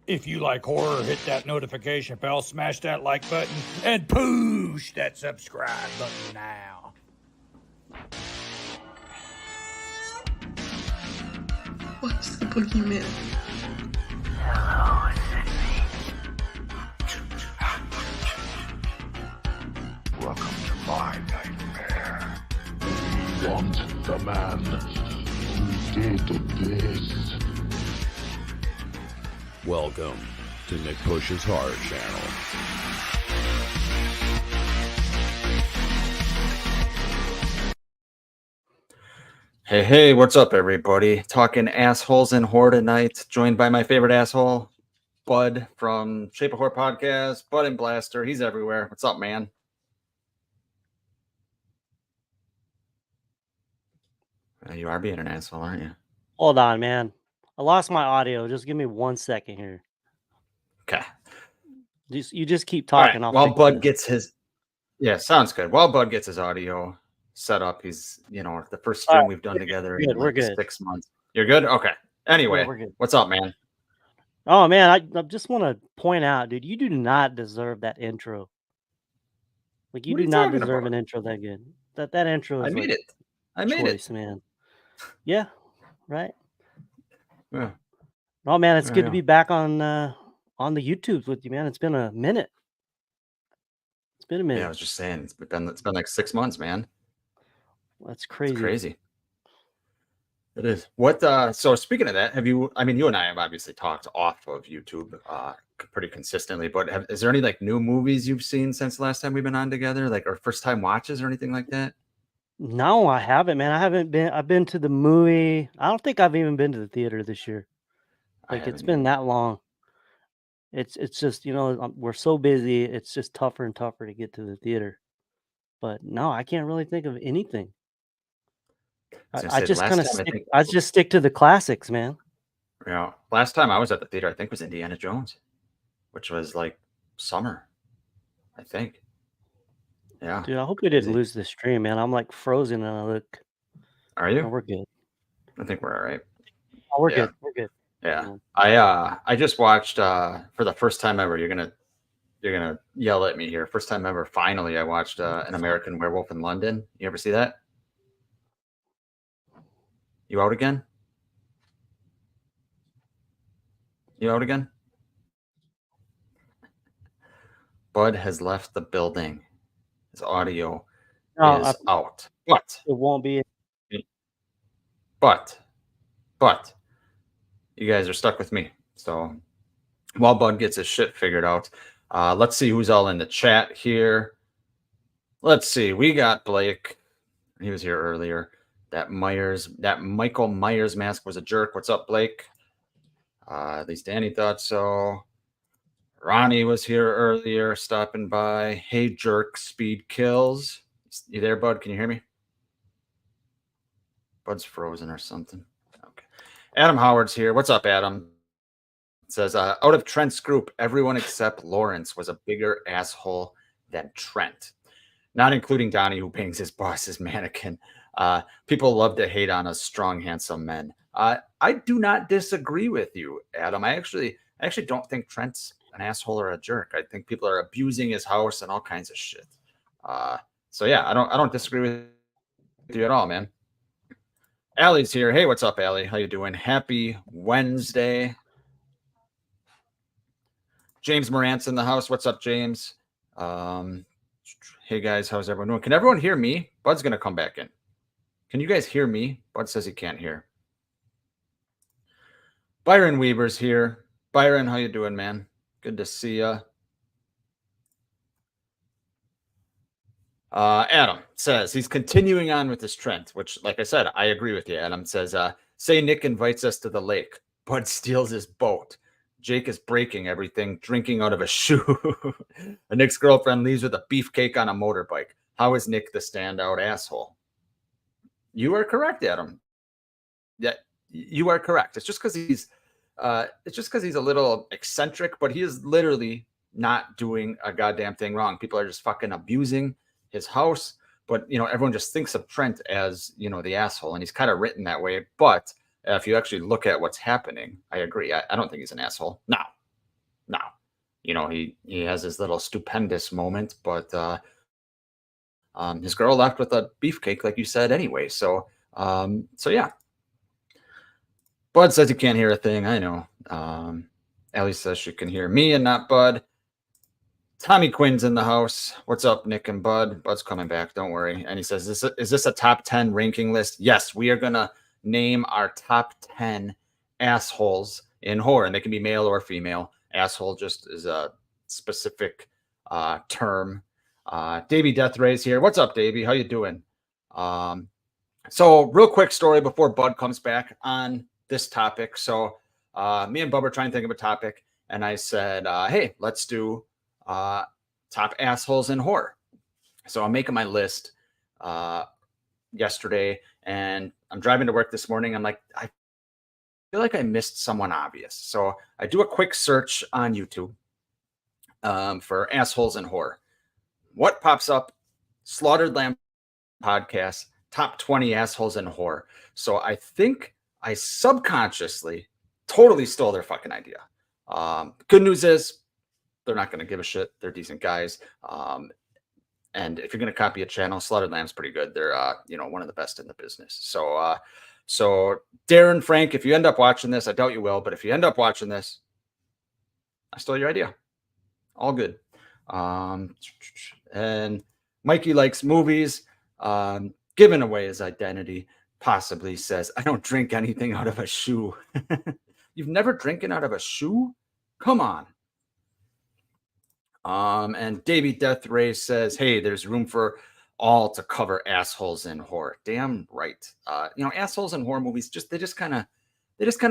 If you like horror, hit that notification bell, smash that like button, and push that subscribe button now. What's the boogeyman? Hello, Sydney. Welcome to my nightmare. We want the man who did this. Welcome to Nick Push's Horror Channel. Hey, what's up, everybody? Talking assholes and horror tonight, joined by my favorite asshole, Bud from Shape of Horror Podcast, Bud and Blaster. He's everywhere. What's up, man? You are being an asshole, aren't you? Hold on, man. I lost my audio. Just give me 1 second here. Okay. You just keep All talking. right. While Bud gets his... Yeah, sounds good. While Bud gets his audio set up, he's, the first stream we've done together in we're good. 6 months. You're good? Okay. Anyway, we're good. What's up, man? Oh, man, I just want to point out, dude, you do not deserve that intro. Like, you What are do you not talking deserve about? an intro that good. That intro is I made like it. I made choice, man. Yeah, right? Yeah. Oh, man, it's good Yeah. to be back on the YouTubes with you, man. It's been a minute. It's been a minute. Yeah, I was just saying, it's been like 6 months, man. That's crazy. It's crazy. It is. What so speaking of that, you and I have obviously talked off of YouTube pretty consistently, but is there any like new movies you've seen since the last time we've been on together, like or first time watches or anything like that? No, I haven't, man. I've been to the movie. I don't think I've even been to the theater this year. Like, it's been that long. It's just, we're so busy. It's just tougher and tougher to get to the theater. But no, I can't really think of anything. I just kind of stick to the classics, man. Yeah. Last time I was at the theater, I think was Indiana Jones, which was like summer, I think. Yeah. Dude, I hope we didn't lose the stream, man. I'm like frozen and I look. Are you? No, we're good. I think we're all right. Oh, we're good. We're good. Yeah. I just watched for the first time ever. You're gonna yell at me here. First time ever. Finally, I watched An American Werewolf in London. You ever see that? You out again? You out again? Bud has left the building. His audio is out. But it won't be. But you guys are stuck with me. So while Bud gets his shit figured out, let's see who's all in the chat here. Let's see. We got Blake. He was here earlier. That Michael Myers mask was a jerk. What's up, Blake? At least Danny thought so. Ronnie was here earlier, stopping by. Hey, jerk, speed kills. You there, Bud? Can you hear me? Bud's frozen or something. Okay. Adam Howard's here. What's up, Adam? It says, out of Trent's group, everyone except Lawrence was a bigger asshole than Trent. Not including Donnie, who bangs his boss's mannequin. People love to hate on us strong, handsome men. I do not disagree with you, Adam. I actually don't think Trent's an asshole or a jerk. I think people are abusing his house and all kinds of shit. So yeah, I don't disagree with you at all, man. Allie's here. Hey, what's up, Allie? How you doing? Happy Wednesday. James Morant's in the house. What's up, James? Hey guys, how's everyone doing? Can everyone hear me? Bud's gonna come back in. Can you guys hear me? Bud says he can't hear. Byron Weaver's here. Byron, how you doing, man? Good to see you. Adam says he's continuing on with this trend, which, like I said, I agree with you. Adam says, say Nick invites us to the lake. Bud steals his boat. Jake is breaking everything, drinking out of a shoe. Nick's girlfriend leaves with a beefcake on a motorbike. How is Nick the standout asshole? You are correct, Adam. Yeah, you are correct. It's just because he's a little eccentric, but he is literally not doing a goddamn thing wrong. People are just fucking abusing his house, but everyone just thinks of Trent as the asshole, and he's kind of written that way. But if you actually look at what's happening, I agree. I don't think he's an asshole. Now, you know, he has his little stupendous moment, but his girl left with a beefcake, like you said, anyway. So yeah. Bud says he can't hear a thing. I know. Ellie says she can hear me and not Bud. Tommy Quinn's in the house. What's up, Nick and Bud? Bud's coming back. Don't worry. And he says, is this a top 10 ranking list? Yes, we are going to name our top 10 assholes in horror. And they can be male or female. Asshole just is a specific term. Davey Death Ray's here. What's up, Davey? How you doing? So real quick story before Bud comes back on this topic. So me and Bub are trying to think of a topic. And I said, hey, let's do top assholes in horror. So I'm making my list yesterday, and I'm driving to work this morning. I'm like, I feel like I missed someone obvious. So I do a quick search on YouTube for assholes in horror. What pops up? Slaughtered Lamb podcast, top 20 assholes in horror. So I think I subconsciously totally stole their fucking idea. Good news is they're not going to give a shit. They're decent guys. And if you're going to copy a channel, Slaughtered Lamb's pretty good. They're, one of the best in the business. So Darren, Frank, if you end up watching this, I doubt you will, but if you end up watching this, I stole your idea. All good. And Mikey likes movies, giving away his identity, possibly says, I don't drink anything out of a shoe. You've never drinking out of a shoe? Come on. And Davey Death Ray says, hey, there's room for all to cover assholes in horror. Damn right. Assholes in horror movies, they just kind of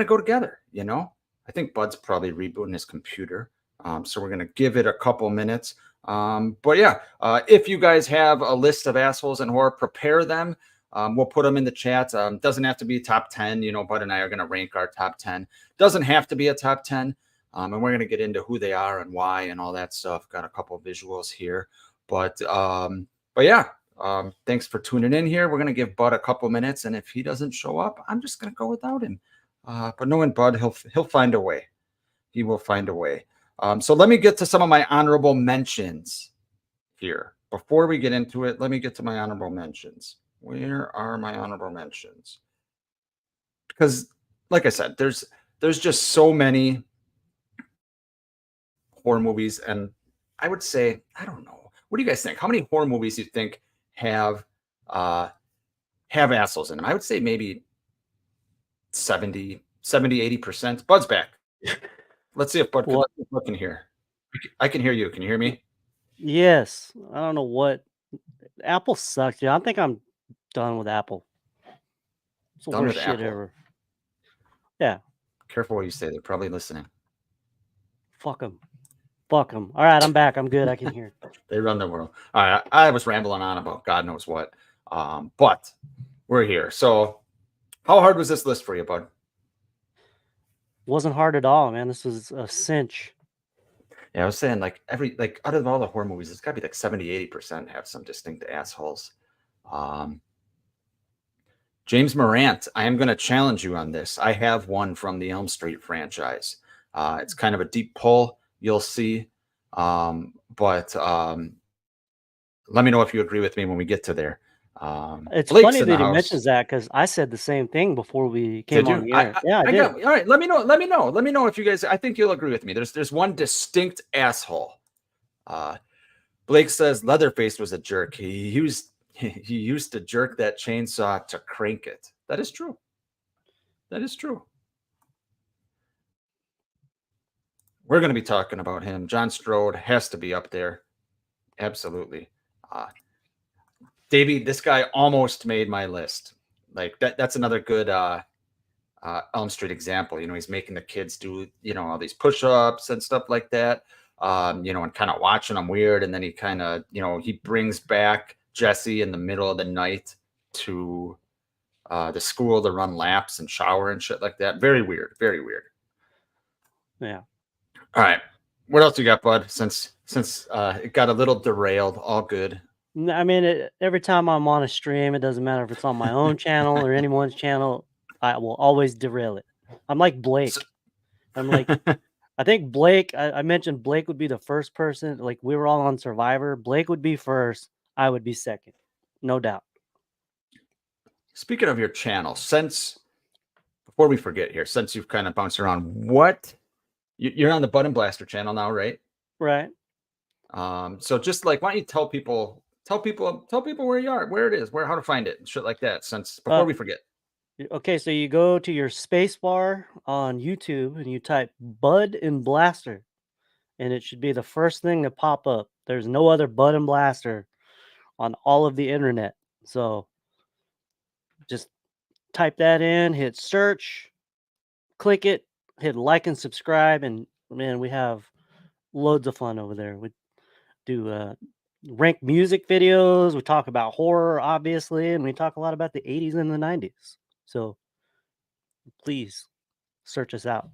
go together, you know? I think Bud's probably rebooting his computer. So we're going to give it a couple minutes. But yeah, if you guys have a list of assholes in horror, prepare them. We'll put them in the chat. Doesn't have to be top 10. Bud and I are going to rank our top 10. Doesn't have to be a top 10. And we're going to get into who they are and why and all that stuff. Got a couple of visuals here. But yeah, thanks for tuning in here. We're going to give Bud a couple minutes. And if he doesn't show up, I'm just going to go without him. But knowing Bud, he'll find a way. He will find a way. So let me get to some of my honorable mentions here. Before we get into it, let me get to my honorable mentions. Where are my honorable mentions? Because, like I said, there's just so many horror movies, and I would say, I don't know. What do you guys think? How many horror movies do you think have assholes in them? I would say maybe 70, 80%. Bud's back. Let's see if Bud can hear. I can hear you. Can you hear me? Yes. I don't know what. Apple sucks. Yeah, I think I'm done with Apple. It's the worst shit ever. Yeah. Careful what you say. They're probably listening. Fuck them. Fuck them. All right, I'm back. I'm good. I can hear. They run the world. All right. I was rambling on about God knows what. But we're here. So how hard was this list for you, Bud? Wasn't hard at all, man. This was a cinch. Yeah, I was saying out of all the horror movies, it's got to be like 70-80% have some distinct assholes. James Morant, I am going to challenge you on this. I have one from the Elm Street franchise. It's kind of a deep pull. You'll see. But let me know if you agree with me when we get to there. It's Blake's funny that he mentions that because I said the same thing before we came on the air. I did. All right, let me know if you guys. I think you'll agree with me. There's one distinct asshole. Blake says Leatherface was a jerk. He used to jerk that chainsaw to crank it. That is true. That is true. We're going to be talking about him. John Strode has to be up there. Absolutely. Davey, this guy almost made my list. Like that's another good Elm Street example. He's making the kids do, all these push-ups and stuff like that. And kind of watching them weird. And then he kind of, he brings back Jesse in the middle of the night to the school to run laps and shower and shit like that. Very weird. Very weird. Yeah. All right. What else you got, Bud? Since it got a little derailed, all good. I mean, every time I'm on a stream, it doesn't matter if it's on my own channel or anyone's channel, I will always derail it. I'm like Blake. I'm like, I think Blake. I mentioned Blake would be the first person. Like we were all on Survivor. Blake would be first. I would be second, no doubt. Speaking of your channel, before we forget here, since you've kind of bounced around, you're on the Button Blaster channel now, right? Right. So just like, why don't you tell people where you are, where it is, how to find it, and shit like that. Since before we forget. Okay, so you go to your space bar on YouTube and you type Bud and Blaster, and it should be the first thing to pop up. There's no other Bud and Blaster on all of the internet. So just type that in, hit search, click it, hit like and subscribe, and man, we have loads of fun over there. We do rank music videos, we talk about horror, obviously, and we talk a lot about the 80s and the 90s. So please search us out.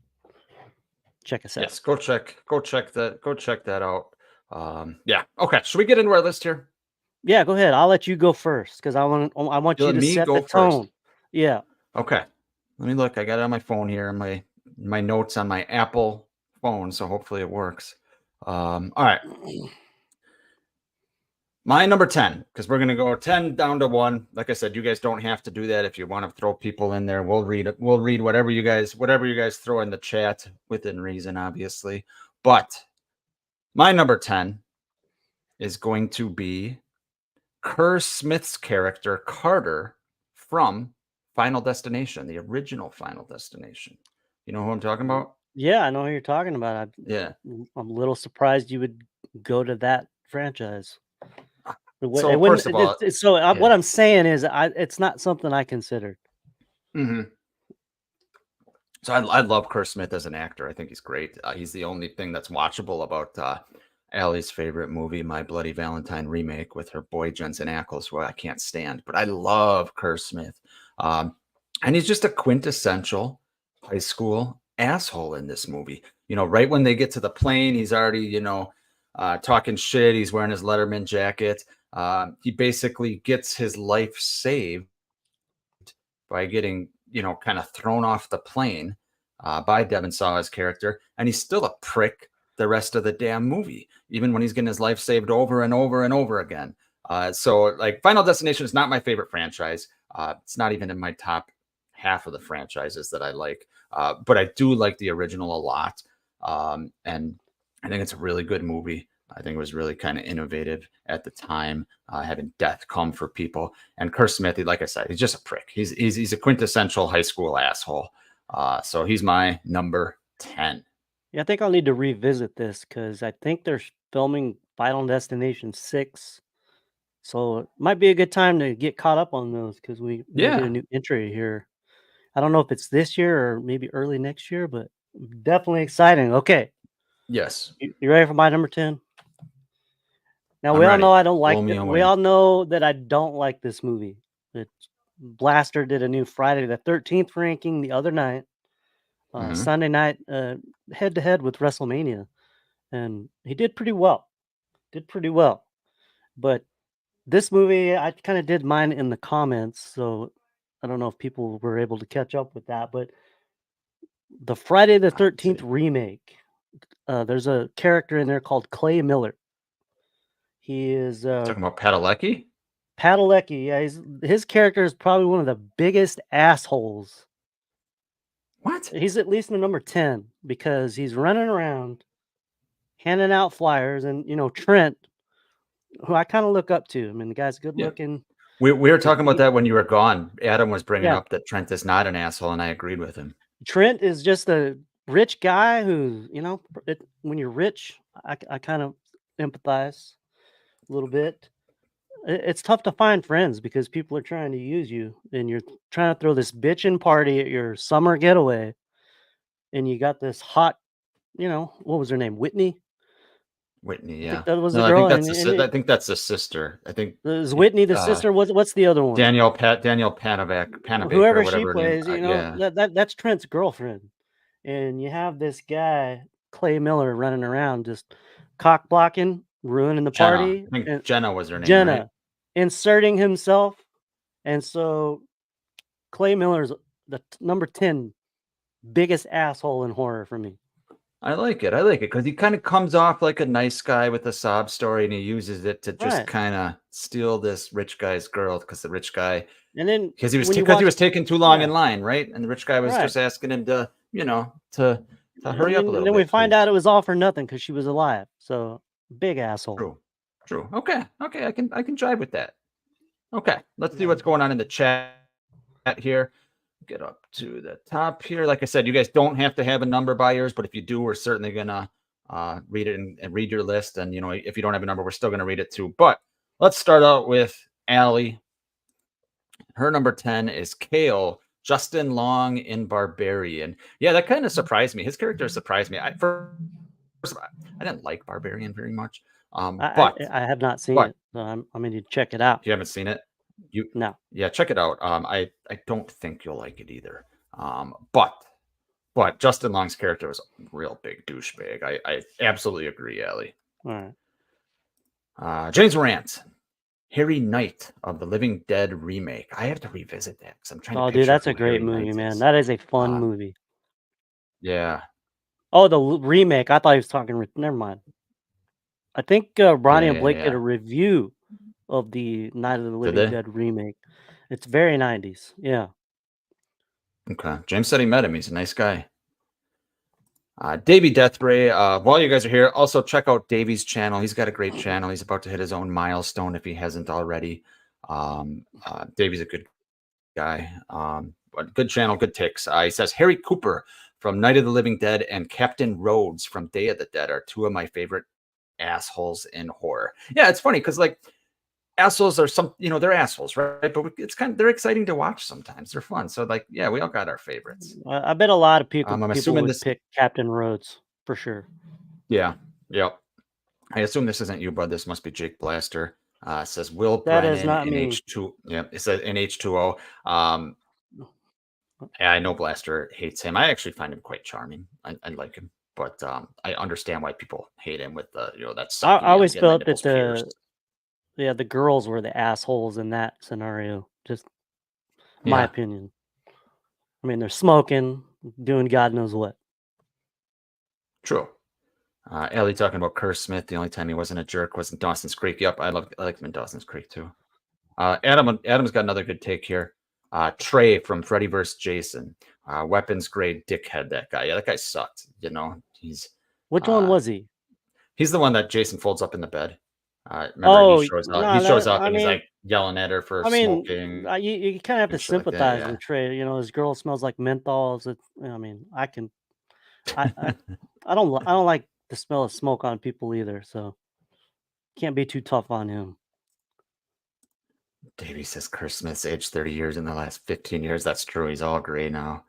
Check us out. Yes, go check that out. Yeah. Okay. Should we get into our list here? Yeah, go ahead. I'll let you go first because I want you to set the tone. First. Yeah. Okay. Let me look. I got it on my phone here, my notes on my Apple phone, so hopefully it works. All right. My number 10, because we're gonna go 10 down to 1. Like I said, you guys don't have to do that. If you want to throw people in there, we'll read it. We'll read whatever you guys throw in the chat within reason, obviously. But my number 10 is going to be Kerr Smith's character Carter from Final Destination, the original Final Destination. You know who I'm talking about? Yeah, I know who you're talking about. I'm a little surprised you would go to that franchise. So first of all, what I'm saying is, it's not something I considered. Mm-hmm. So I love Kerr Smith as an actor. I think he's great. He's the only thing that's watchable about Allie's favorite movie, My Bloody Valentine remake, with her boy Jensen Ackles, who I can't stand. But I love Kerr Smith, and he's just a quintessential high school asshole in this movie. You know, right when they get to the plane, he's already talking shit. He's wearing his Letterman jacket. He basically gets his life saved by getting, kind of thrown off the plane by Devon Sawa's character. And he's still a prick the rest of the damn movie, even when he's getting his life saved over and over and over again. So like Final Destination is not my favorite franchise. It's not even in my top half of the franchises that I like. But I do like the original a lot. And I think it's a really good movie. I think it was really kind of innovative at the time, having death come for people. And Kerr Smith, like I said, he's just a prick. He's a quintessential high school asshole. So he's my number 10. Yeah, I think I'll need to revisit this because I think they're filming Final Destination 6. So it might be a good time to get caught up on those because we get a new entry here. I don't know if it's this year or maybe early next year, but definitely exciting. Okay. Yes. You ready for my number 10? Now, we all know I don't like it. We all know that I don't like this movie. Blaster did a new Friday the 13th ranking the other night, Sunday night, head-to-head with WrestleMania. And he did pretty well. But this movie, I kind of did mine in the comments, so I don't know if people were able to catch up with that. But the Friday the 13th remake, there's a character in there called Clay Miller. He is talking about Padalecki. Yeah, his character is probably one of the biggest assholes. What? He's at least the number 10 because he's running around handing out flyers, and Trent, who I kind of look up to. I mean, the guy's good looking. We were talking about that when you were gone. Adam was bringing up that Trent is not an asshole, and I agreed with him. Trent is just a rich guy who, when you're rich, I kind of empathize a little bit. It's tough to find friends because people are trying to use you, and you're trying to throw this bitchin' party at your summer getaway, and you got this hot, what was her name? Whitney, yeah. That was the girl. I think that's the sister. I think is Whitney the sister. What's the other one? Danielle Panavic, whoever she plays. That's Trent's girlfriend, and you have this guy Clay Miller running around just cock blocking, ruining the party. I think Jenna was her name. Jenna, right? Inserting himself, and so Clay Miller's the number 10 biggest asshole in horror for me. I like it. I like it because he kind of comes off like a nice guy with a sob story, and he uses it to just Right. kind of steal this rich guy's girl because the rich guy And then because he was when you because he watch, was taking too long yeah, in line, right? And the rich guy was right. just asking him to, to hurry And up a then, little we bit, find please. out it was all for nothing because she was alive. So big asshole. True. True. Okay. Okay. I can jive with that. Okay. Let's see Yeah. what's going on in the chat here. Get up to the top here. Like I said, you guys don't have to have a number by yours, but if you do, we're certainly gonna read it and read your list. And if you don't have a number, we're still gonna read it too. But let's start out with Allie. Her number 10 is Kale, Justin Long in Barbarian. Yeah, that kind of surprised me. His character surprised me. First, I didn't like Barbarian very much. But I have not seen it, so I mean, to check it out. you haven't seen it? No. Yeah, check it out. I don't think you'll like it either. But Justin Long's character was a real big douchebag. I absolutely agree, Allie. All right. James Rant, Harry Knight of the Living Dead remake. I have to revisit that because I'm trying to Oh, picture dude, that's who a great Harry movie, Knight man. is. That is a fun movie. Yeah. Oh, the remake. I thought he was talking. Never mind. I think Ronnie and Blake did Yeah. a review of the Night of the Living they? Dead remake. It's very 90s. Yeah. Okay. James said he met him. He's a nice guy. Davey Deathray, while you guys are here, also check out Davey's channel. He's got a great channel. He's about to hit his own milestone if he hasn't already. Davey's a good guy. But good channel, good ticks. He says Harry Cooper from Night of the Living Dead and Captain Rhodes from Day of the Dead are two of my favorite assholes in horror. Yeah, it's funny because like assholes are they're assholes, right? But it's they're exciting to watch sometimes. They're fun. So like, yeah, we all got our favorites. I bet a lot of people, I'm people assuming would this. pick Captain Rhodes for sure. Yeah. Yep. I assume this isn't you, bud. This must be Jake Blaster. Says Will That Brennan is not in me. H2. Yeah, it says in H2O. Yeah, I know Blaster hates him. I actually find him quite charming. I like him, but I understand why people hate him with the that. I always getting my felt that nipples pierced. the girls were the assholes in that scenario. Just my Yeah. opinion. I mean, they're smoking, doing God knows what. True. Ellie talking about Kerr Smith. The only time he wasn't a jerk was in Dawson's Creek. Yep, I liked him in Dawson's Creek too. Adam's got another good take here. Trey from Freddy vs. Jason. Weapons grade dickhead, that guy. Yeah, that guy sucked. He's Which one was he? He's the one that Jason folds up in the bed. Remember, Oh, he shows up. no, He shows that- up I and he's mean- like yelling at her for I mean, smoking. you kind of have to and shit like that, sympathize yeah. with Trey. His girl smells like menthols. I mean, I don't like the smell of smoke on people either. So can't be too tough on him. Davey says Kerr Smith's aged 30 years in the last 15 years. That's true. He's all gray now.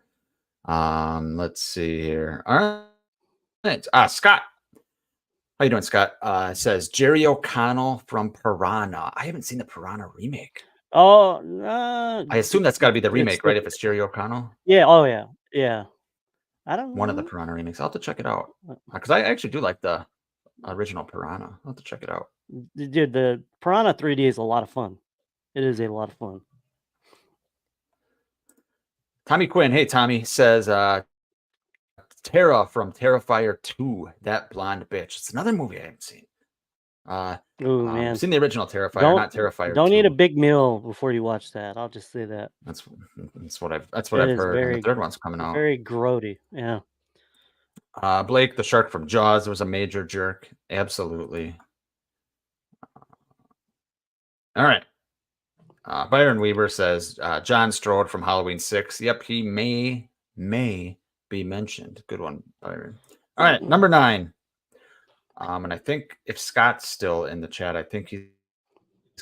Let's see here. All right. Scott. How you doing, Scott? Says Jerry O'Connell from Piranha. I haven't seen the Piranha remake. Oh, I assume that's got to be the it's remake, the- right? If it's Jerry O'Connell, yeah. Oh, yeah. Yeah. I don't know. one of the Piranha remakes. I'll have to check it out because I actually do like the original Piranha. I'll have to check it out. Dude, the Piranha 3D is a lot of fun. It is a lot of fun. Tommy Quinn, hey Tommy, says Tara from Terrifier 2, that blonde bitch. It's another movie I haven't seen. Oh man, I've seen the original Terrifier, Don't- not Terrifier. don't 2. eat a big meal before you watch that. I'll just say that. That's what I've It heard. is And very- the third one's coming out. Very grody. Yeah. Blake, the shark from Jaws, was a major jerk. Absolutely. All right. Byron Weaver says John Strode from Halloween 6. Yep, he may be mentioned. Good one, Byron. All right, number 9. And I think if Scott's still in the chat, I think he's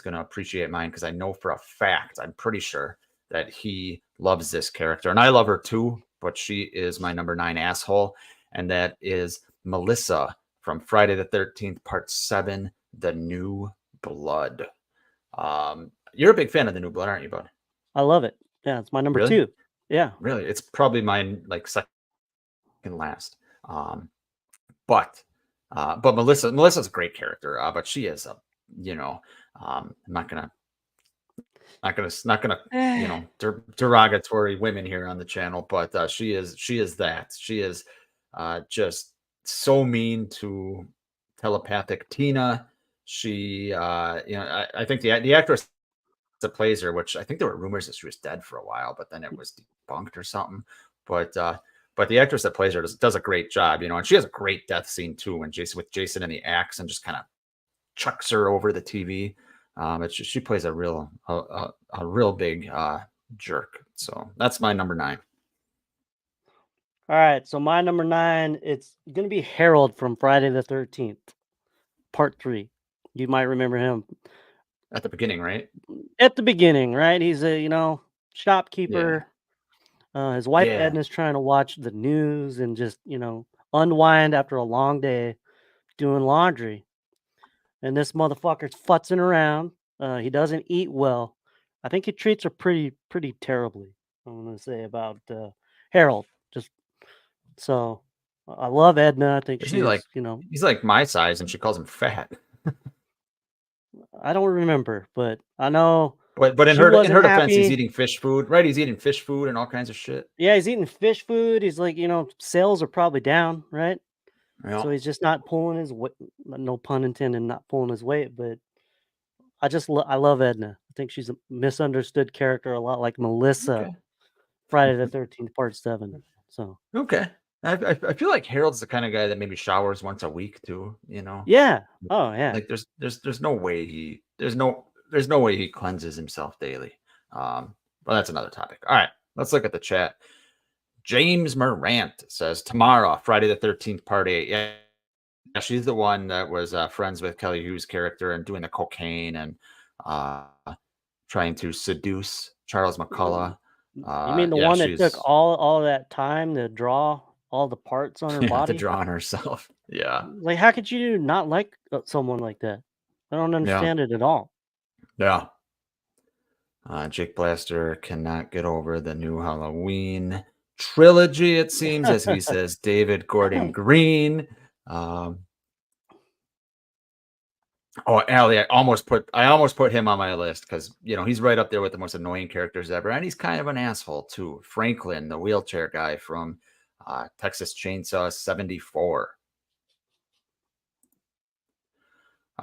going to appreciate mine because I know for a fact, I'm pretty sure that he loves this character. And I love her too, but she is my number 9 asshole. And that is Melissa from Friday the 13th, Part 7, The New Blood. You're a big fan of The New Blood, aren't you, bud? I love it. Yeah, it's my number Really? 2. Yeah. Really? It's probably mine, like second last. But Melissa's a great character. But she is I'm not gonna derogatory women here on the channel, but she is that. She is just so mean to telepathic Tina. She, I think the actress that plays her, which I think there were rumors that she was dead for a while, but then it was debunked or something. But the actress that plays her does a great job, and she has a great death scene too when Jason and the axe and just kind of chucks her over the TV. She plays a real big jerk. So that's my number 9. All right, so my number 9, it's gonna be Harold from Friday the 13th, Part 3. You might remember him At the beginning, right? at the beginning, right? He's a shopkeeper. His wife Yeah. Edna's trying to watch the news and just unwind after a long day doing laundry, and this motherfucker's futzing around. He doesn't eat well. I think he treats her pretty terribly. I'm gonna say about Harold. Just so I love Edna. I think Isn't she's he he's like my size and she calls him fat. I don't remember, but I know. But in She her wasn't defense, he's happy. eating fish food, right? He's eating fish food and all kinds of shit. Yeah, he's eating fish food. He's like, sales are probably down, right? Yeah. So he's just not pulling his weight. No pun intended, not pulling his weight. But I love Edna. I think she's a misunderstood character, a lot like Melissa, Okay. Friday the 13th, Part 7. So Okay. I feel like Harold's the kind of guy that maybe showers once a week too, yeah, oh yeah, Like there's no way there's no way he cleanses himself daily. But that's another topic. All right, let's look at the chat. James Morant says Tamara, Friday the 13th, Part 8. Yeah, she's the one that was friends with Kelly Hu's character and doing the cocaine and trying to seduce Charles McCullough. you mean the one that took all that time to draw all the parts on her body? To draw on herself. Yeah. Like, how could you not like someone like that? I don't understand it at all. Yeah. Jake Blaster cannot get over the new Halloween trilogy, it seems, as he says David Gordon Green. Allie, I almost put him on my list because he's right up there with the most annoying characters ever, and he's kind of an asshole too. Franklin, the wheelchair guy from Texas Chainsaw 74.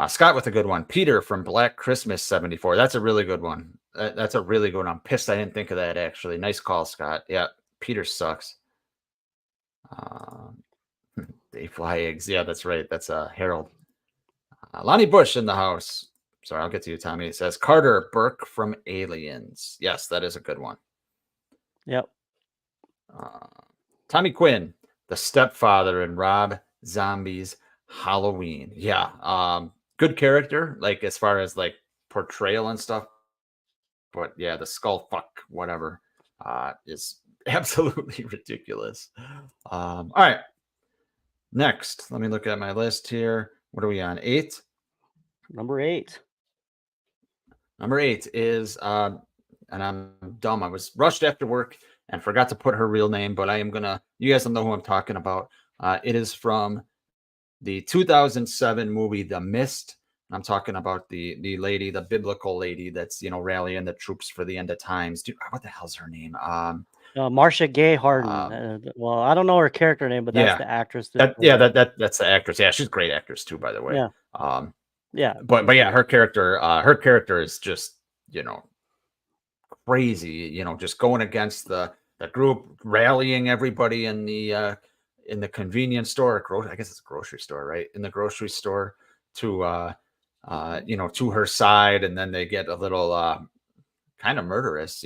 Scott with a good one. Peter from Black Christmas 74. That's a really good one. That's a really good one. I'm pissed I didn't think of that, actually. Nice call, Scott. Yeah, Peter sucks. They fly eggs. Yeah, that's right. That's Harold. Lonnie Bush in the house. Sorry, I'll get to you, Tommy. It says Carter Burke from Aliens. Yes, that is a good one. Yep. Tommy Quinn, the stepfather in Rob Zombie's Halloween. Yeah. Good character, like as far as like portrayal and stuff. But yeah, the skull fuck, whatever, is absolutely ridiculous. All right. Next, let me look at my list here. What are we on? 8? Number 8. Number 8 is, and I'm dumb. I was rushed after work and forgot to put her real name, but you guys don't know who I'm talking about. It is from the 2007 movie, The Mist. I'm talking about the lady, the biblical lady that's, rallying the troops for the end of times. Dude, what the hell's her name? Marcia Gay Harden. Well, I don't know her character name, but that's the actress. That's the actress. Yeah, she's a great actress too, by the way. Yeah. Yeah. But yeah, her character is just, crazy, just going against the group, rallying everybody in the convenience store, I guess it's a grocery store, right? In the grocery store to to her side, and then they get a little kind of murderous,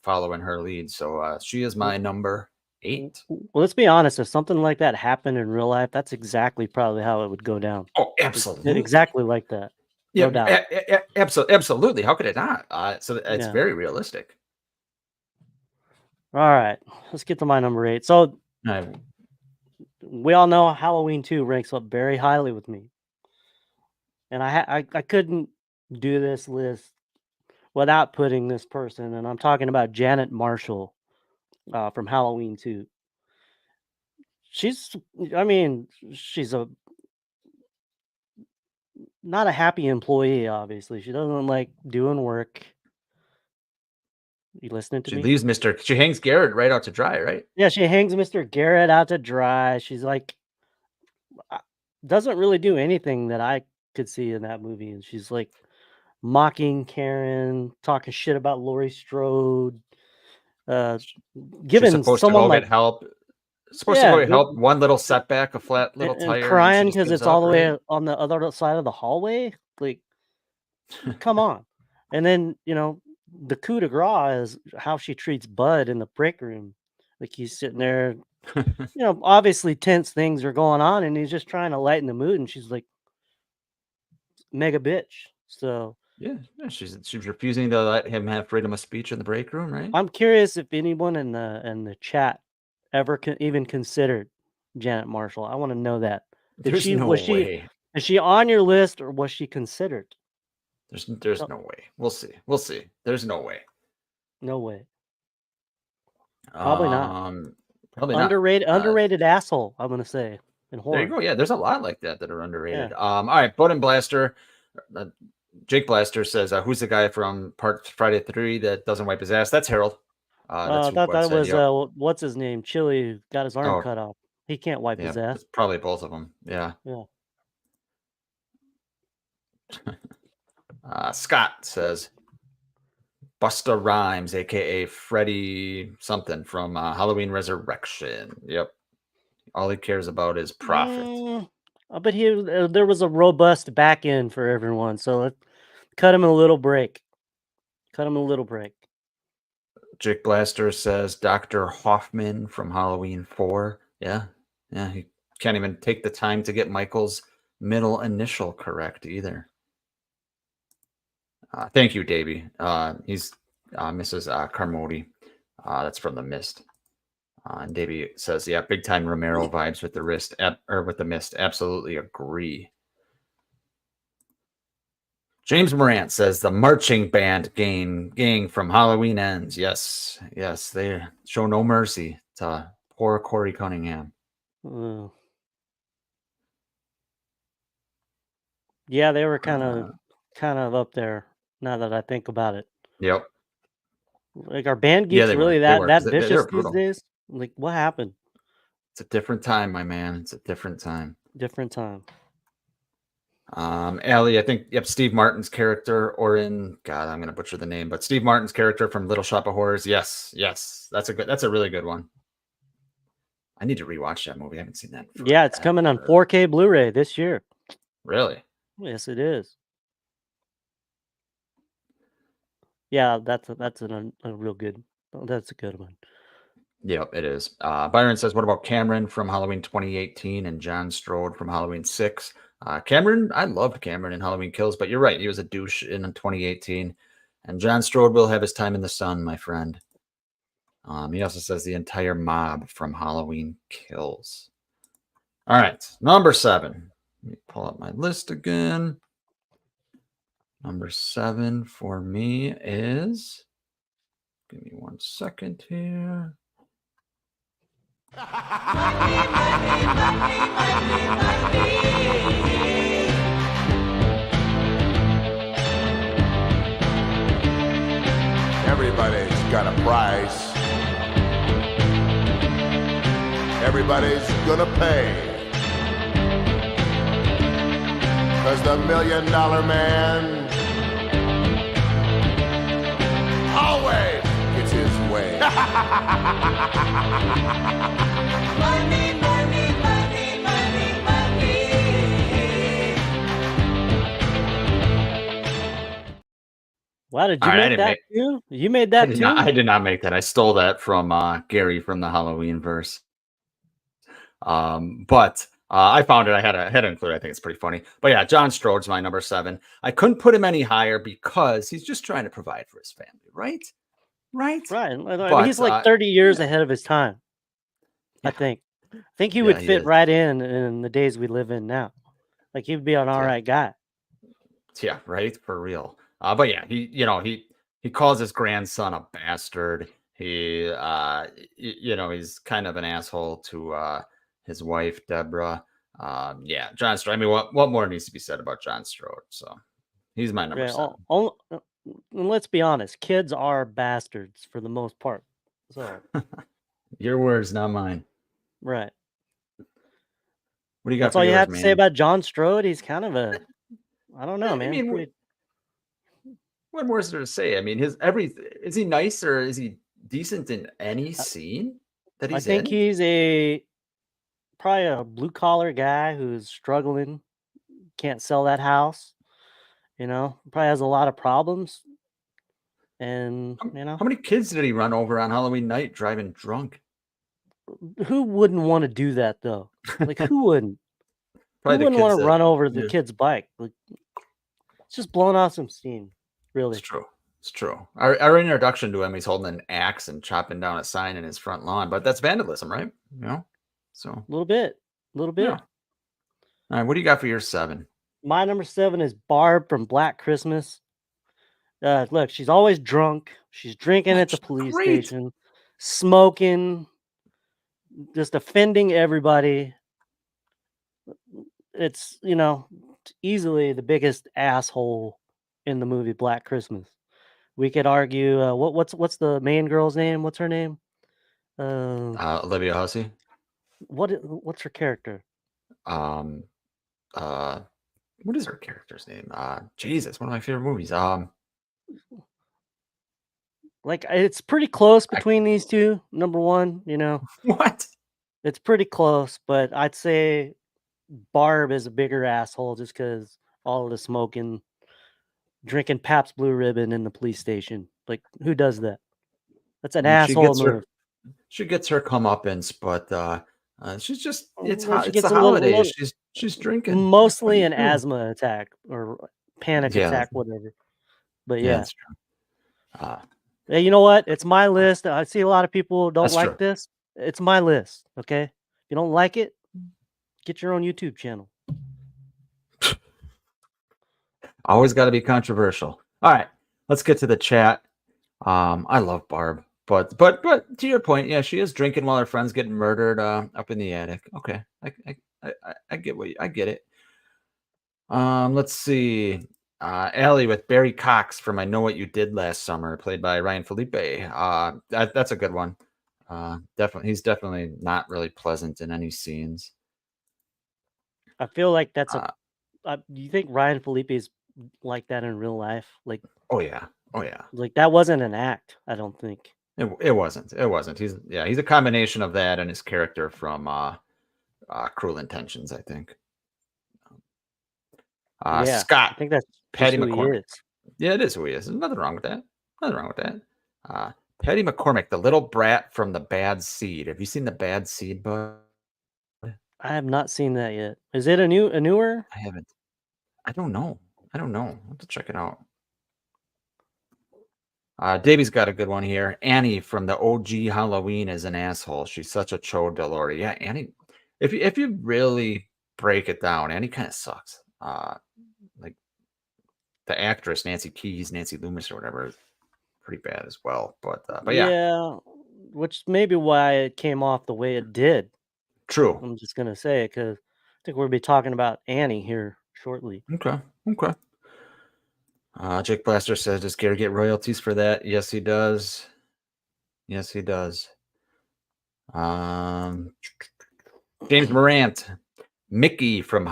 following her lead. So she is my number 8. Well, let's be honest. If something like that happened in real life, that's exactly probably how it would go down. Oh, absolutely. Exactly like that. Yeah, no doubt. Absolutely. How could it not? So it's very realistic. All right, let's get to my number 8. So we all know Halloween 2 ranks up very highly with me, and I couldn't do this list without putting this person, and I'm talking about Janet Marshall from Halloween 2. She's not a happy employee, obviously. She doesn't like doing work. You listening to me? She hangs Garrett right out to dry, right? Yeah, she hangs Mr. Garrett out to dry. She's like doesn't really do anything that I could see in that movie, and she's like mocking Karen, talking shit about Laurie Strode, She's giving supposed to someone go like get help. Supposed to go get help. give, One little setback, a flat little and tire, and she crying just because gives it's all up, the right? way on the other side of the hallway. Like, come on. And then the coup de grace is how she treats Bud in the break room. Like he's sitting there, obviously tense things are going on, and he's just trying to lighten the mood. And she's like, mega bitch. So Yeah, she's refusing to let him have freedom of speech in the break room, right? I'm curious if anyone in the chat ever even considered Janet Marshall. I want to know that. There's no way. Is she on your list or was she considered? There's no way. We'll see. We'll see. There's no way. No way. Probably not. Probably not. Underrated asshole, I'm gonna say. In horror. There you go. Yeah, there's a lot like that are underrated. Yeah. All right, Bud and Blaster. Jake Blaster says, "Who's the guy from Friday 3 that doesn't wipe his ass?" That's Harold. I thought that was what's his name? Chili got his arm cut off. He can't wipe his ass. It's probably both of them. Yeah. Yeah. Scott says, Busta Rhymes, aka Freddy something from Halloween Resurrection. Yep. All he cares about is profit. But there was a robust back end for everyone, so cut him a little break. Cut him a little break. Jake Blaster says Dr. Hoffman from Halloween 4. Yeah. He can't even take the time to get Michael's middle initial correct either. Thank you, Davey. He's Mrs. Carmody. That's from The Mist. And Davey says, "Yeah, big time Romero vibes with the wrist with the Mist. Absolutely agree." James Morant says the marching band gang from Halloween Ends. Yes, they show no mercy to poor Corey Cunningham. Yeah, they were kind of up there. Now that I think about it. Yep. Like, are band geeks really that vicious these days? Like, what happened? It's a different time, my man. It's a different time. Allie, I think, Steve Martin's character, or in God, I'm gonna butcher the name, but Steve Martin's character from Little Shop of Horrors. Yes, that's a really good one. I need to rewatch that movie. I haven't seen that. Yeah, it's coming on 4K Blu-ray this year. Really? Yes, it is. Yeah, that's a real good. That's a good one. Yep, it is. Byron says, "What about Cameron from Halloween 2018 and John Strode from Halloween 6?" Cameron, I loved Cameron in Halloween Kills, but you're right, he was a douche in 2018. And John Strode will have his time in the sun, my friend. He also says the entire mob from Halloween Kills. All right, number 7. Let me pull up my list again. Number 7 for me is, give me 1 second here. Everybody's got a price. Everybody's gonna pay. 'Cause the $1 Million Man always gets his way. Money, money, money, money, money. Wow, did you make that too? You made that too? I did not make that. I stole that from Gary from the Halloween verse. But I found it. I had to include it. I think it's pretty funny. But yeah, John Strode's my number 7. I couldn't put him any higher because he's just trying to provide for his family, right? Right. But, he's like 30 years ahead of his time. Yeah. I think he would fit right in the days we live in now. Like, he would be an all right guy. Yeah, right, for real. But yeah, he calls his grandson a bastard. He he's kind of an asshole to his wife Deborah. Yeah, John Strode. I mean, what more needs to be said about John Strode? So he's my number 7. And let's be honest, kids are bastards for the most part. So your words, not mine. Right. What do you got That's for all you yours, have to say man? about John Strode. He's kind of a, I don't know, I man. mean, Pretty, what more is there to say? I mean, is he nice or is he decent in any scene that I he's think in? he's probably a blue collar guy who's struggling, can't sell that house. Probably has a lot of problems, and How many kids did he run over on Halloween night driving drunk? who wouldn't want to do that though? Like who wouldn't? Probably Who the wouldn't want kids to that. run over the Yeah, kid's bike? Like it's just blowing off some steam, it's really. true. It's true. Our introduction to him, he's holding an axe and chopping down a sign in his front lawn, but that's vandalism, right? So A little bit, a little bit. yeah. All right, what do you got for your 7? My number 7 is Barb from Black Christmas. Look, she's always drunk. She's drinking at the She's police great. station, smoking, just offending everybody. It's easily the biggest asshole in the movie Black Christmas. We could argue what's the main girl's name? What's her name? Olivia Hussey. What's her character? Um, what is her character's name? Jesus, one of my favorite movies. Like it's pretty close between these two. Number one, What? it's pretty close, but I'd say Barb is a bigger asshole just because all of the smoking, drinking Pabst Blue Ribbon in the police station. Like, who does that? That's an I mean, she asshole gets move. her comeuppance, but she's just it's Well, hot. she It's gets the a little, holidays. She's drinking. What do mostly you an do? asthma attack or panic Yeah, attack, whatever. But yeah, yeah. that's true. Hey, you know what? It's my list. I see a lot of people don't That's like true. this. It's my list. Okay. If you don't like it, get your own YouTube channel. Always got to be controversial. All right, let's get to the chat. I love Barb, but to your point, yeah, she is drinking while her friends getting murdered up in the attic. Okay, I get it. Let's see. Allie with Barry Cox from I Know What You Did Last Summer, played by Ryan Felipe. That's a good one. He's definitely not really pleasant in any scenes. I feel like that's do you think Ryan Felipe is like that in real life? Like, oh yeah. like that wasn't an act. I don't think. It wasn't. He's a combination of that and his character from Cruel Intentions, I think. Yeah, Scott, I think that's Patty just who he McCormick. is. Yeah, it is who he is. There's nothing wrong with that. Patty McCormick, the little brat from The Bad Seed. Have you seen The Bad Seed, bud? I have not seen that yet. Is it a newer? I haven't. I don't know. I'll have to check it out. Davey's got a good one here. Annie from the OG Halloween is an asshole. She's such a chode Delore. Yeah, Annie. If you really break it down, Annie kind of sucks. Like the actress Nancy Loomis or whatever, is pretty bad as well. But yeah. Yeah, which may be why it came off the way it did. True. I'm just gonna say it because I think we'll be talking about Annie here shortly. Okay. Jake Blaster says, does Gary get royalties for that? Yes, he does. James Morant, Mikey from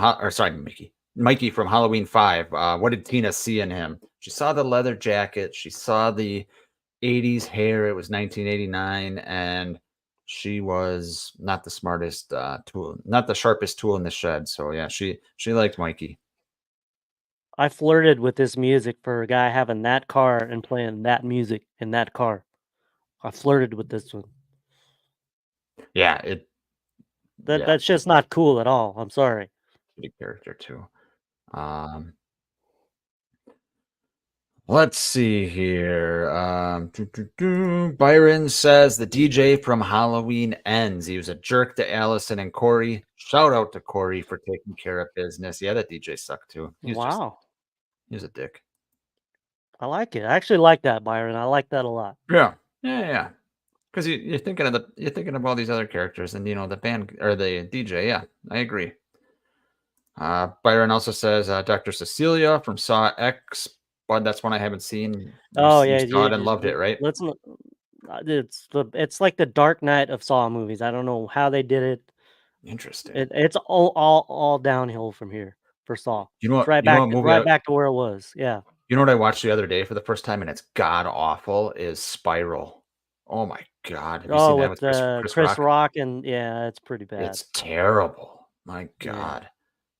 Mikey from Halloween 5. What did Tina see in him? She saw the leather jacket. She saw the 80s hair. It was 1989, and she was not the smartest tool, not the sharpest tool in the shed. So yeah, she liked Mikey. I flirted with this music for a guy having that car and playing that music in that car. I flirted with this one. Yeah, That's just not cool at all. I'm sorry. Big character too. Let's see here. Byron says the DJ from Halloween Ends. He was a jerk to Allison and Corey. Shout out to Corey for taking care of business. Yeah, that DJ sucked too. He was a dick. I like it. I actually like that, Byron. I like that a lot. Yeah. Because you're thinking of all these other characters, and the band or the DJ. Yeah, I agree. Byron also says Dr. Cecilia from Saw X. But that's one I haven't seen. Oh You yeah, saw it and loved it, right? It's like the Dark Knight of Saw movies. I don't know how they did it. Interesting. It's all downhill from here for Saw. You know It's what? You know what movie? back to where it was. Yeah. You know what I watched the other day for the first time, and it's god awful. Is Spiral? Oh my god! Have you seen Oh, that with with Chris Rock? Rock, and yeah, it's pretty bad. It's terrible. My Yeah.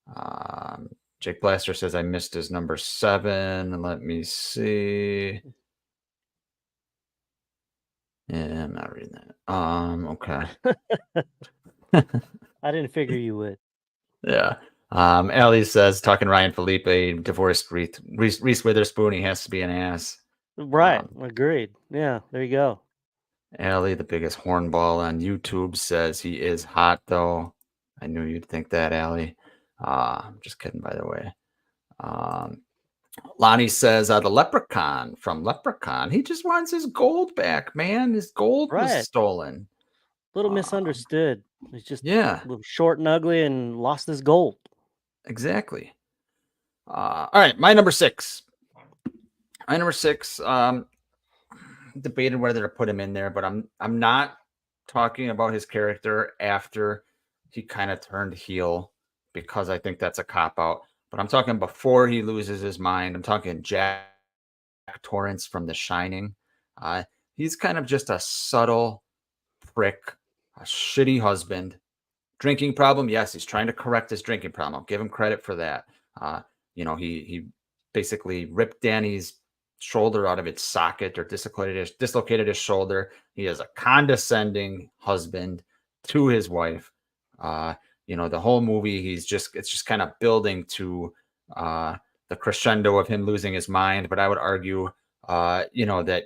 god. Jake Blaster says I missed his number 7. Let me see. Yeah, I'm not reading that. Okay. I didn't figure you would. Yeah. Allie says, talking Ryan Felipe, divorced Reese Witherspoon, he has to be an ass. Right. Agreed. Yeah, there you go. Allie, the biggest hornball on YouTube, says he is hot, though. I knew you'd think that, Allie. I'm just kidding, by the way. Lonnie says, the leprechaun from Leprechaun, he just wants his gold back, man. His gold was Right. stolen. Little misunderstood. He's just Yeah, a little short and ugly and lost his gold. exactly. All right, my number 6. My number 6, debated whether to put him in there, but I'm not talking about his character after he kind of turned heel, because I think that's a cop out. But I'm talking before he loses his mind. I'm talking Jack Torrance from The Shining. He's kind of just a subtle prick, a shitty husband. Drinking problem, yes, he's trying to correct his drinking problem. I'll give him credit for that. He basically ripped Danny's shoulder out of its socket, or dislocated his shoulder. He is a condescending husband to his wife. The whole movie, it's just kind of building to the crescendo of him losing his mind. But I would argue, that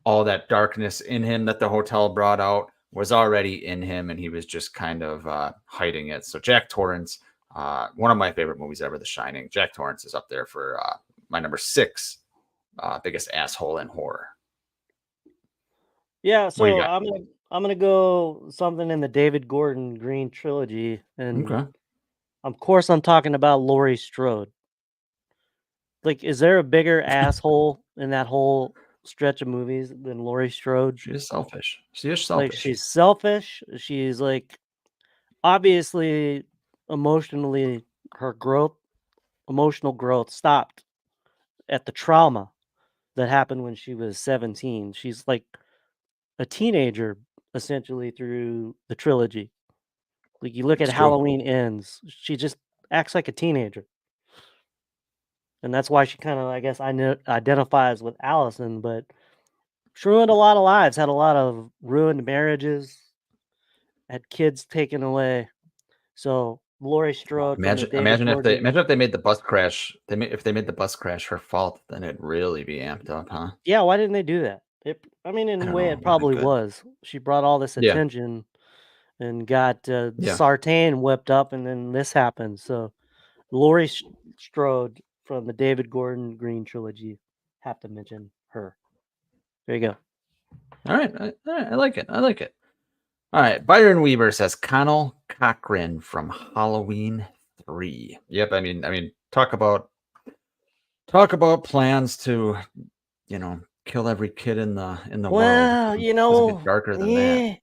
all that darkness in him that the hotel brought out was already in him, and he was just kind of hiding it. So Jack Torrance, one of my favorite movies ever, The Shining. Jack Torrance is up there for my number 6 biggest asshole in horror. Yeah, What do you so got? I'm gonna go something in the David Gordon Green trilogy, and Okay. of course I'm talking about Laurie Strode. Like, is there a bigger asshole in that whole stretch of movies than Laurie Strode? She is selfish. She is Like, selfish. she's selfish. She's like obviously emotional growth stopped at the trauma that happened when she was 17. She's like a teenager essentially through the trilogy. Like, you look at It's true. Halloween Ends, she just acts like a teenager. And that's why she kind of, I guess, identifies with Allison, but she ruined a lot of lives, had a lot of ruined marriages, had kids taken away. So Laurie Strode, Imagine if they made the bus crash. If they made the bus crash her fault, then it'd really be amped up, huh? yeah, why didn't they do that? I mean, in I a don't way, know, it would've been probably good. was. She brought all this Yeah. attention and got Yeah. Sartain whipped up, and then this happened. So Laurie Strode from the David Gordon Green trilogy, have to mention her. There you go. All right. I like it. All right. Byron Weaver says Connell Cochran from Halloween 3. Yep. I mean, talk about plans to, kill every kid in the world. Well, It doesn't get darker than that.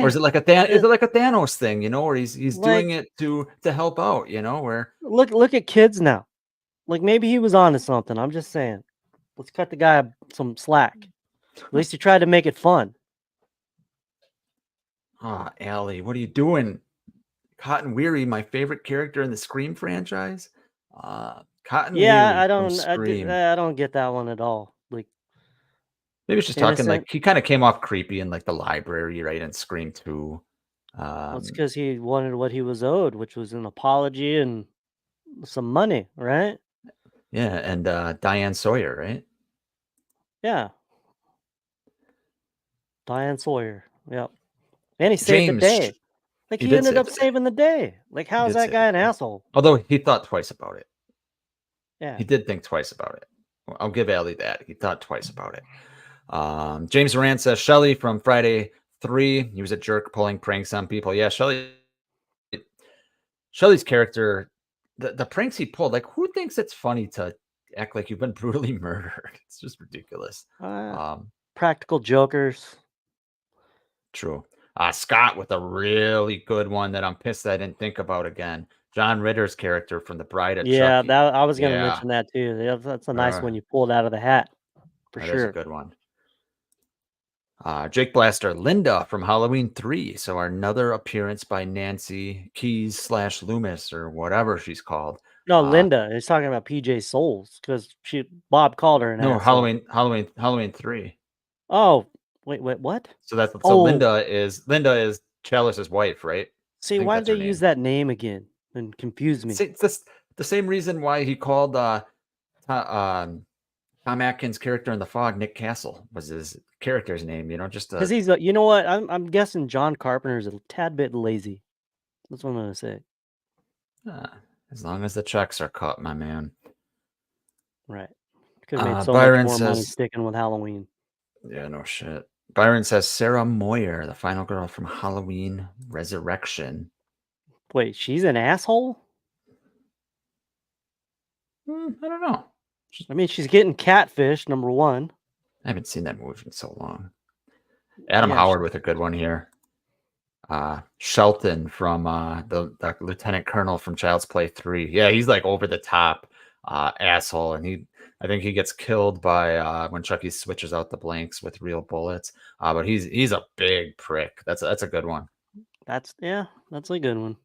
Or is it like a Thanos thing, where he's doing it to help out, where look at kids now. Like, maybe he was onto something. I'm just saying. Let's cut the guy some slack. At least he tried to make it fun. Allie, what are you doing? Cotton Weary, my favorite character in the Scream franchise. Cotton Weary Yeah, from Scream. I don't get that one at all. Like, Maybe it's just talking innocent. like he kind of came off creepy in like the library, right? In Scream 2. Well, it's because he wanted what he was owed, which was an apology and some money, right? Yeah, and Diane Sawyer, right? Yeah. Diane Sawyer. Yep. And he saved the day. Like, he ended up saving the day. Like, how is that guy an asshole? Although he thought twice about it. Yeah. He did think twice about it. I'll give Allie that. He thought twice about it. James Moran says Shelley from Friday 3. He was a jerk pulling pranks on people. Yeah, Shelley's character, the pranks he pulled, like, who thinks it's funny to act like you've been brutally murdered? It's just ridiculous. Practical jokers. True. Scott with a really good one that I'm pissed I didn't think about again. John Ritter's character from The Bride of Yeah, Chucky. that I was gonna Yeah, mention that too. Yeah, that's a nice uh, one you pulled out of the hat for that is a sure. good one. Jake Blaster, Linda from Halloween 3. So another appearance by Nancy Keys / Loomis or whatever she's called. No, Linda is talking about PJ Souls because Bob called her an No, asshole. Halloween 3. Oh, wait, what? So Oh. Linda is Chalice's wife, right? See, think why that's did her they name. use that name again and confuse me? See, it's the same reason why he called Tom Atkins' character in The Fog, Nick Castle, was his character's name. Just Because he's, you know what? I'm guessing John Carpenter's a tad bit lazy. That's what I'm gonna say. As long as the checks are cut, my man. Right. Could have made so Byron much more money says- sticking with Halloween. Yeah, no shit. Byron says Sarah Moyer, the final girl from Halloween Resurrection. Wait, she's an asshole? I don't know. I mean, she's getting catfish, number one. I haven't seen that movie in so long. Adam Yeah, Howard with a good one here. Shelton from the Lieutenant Colonel from Child's Play 3. Yeah, he's like over the top asshole, and I think he gets killed by when Chucky switches out the blanks with real bullets. But he's a big prick. That's a good one. That's a good one.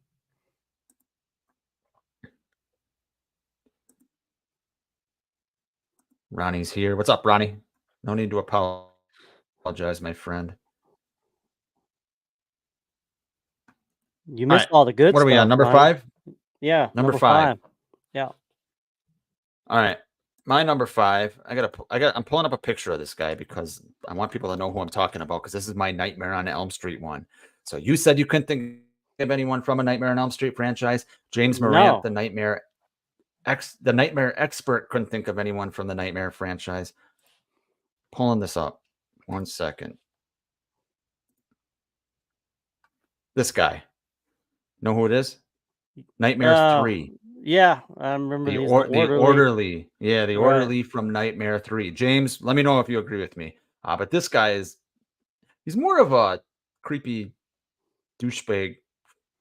Ronnie's here. What's up, Ronnie? No need to apologize, my friend. You missed all the good What are we stuff, on? Number Ronnie. 5? Yeah, Number 5. Yeah. All right. My number 5. I'm pulling up a picture of this guy because I want people to know who I'm talking about, because this is my Nightmare on Elm Street one. So you said you couldn't think of anyone from a Nightmare on Elm Street franchise. James Morant, No. the Nightmare expert, couldn't think of anyone from the Nightmare franchise. Pulling this up. 1 second. This guy. Know who it is? Nightmare 3. Yeah, I remember The he's orderly. Yeah, the Right. orderly from Nightmare 3. James, let me know if you agree with me. But this guy he's more of a creepy douchebag,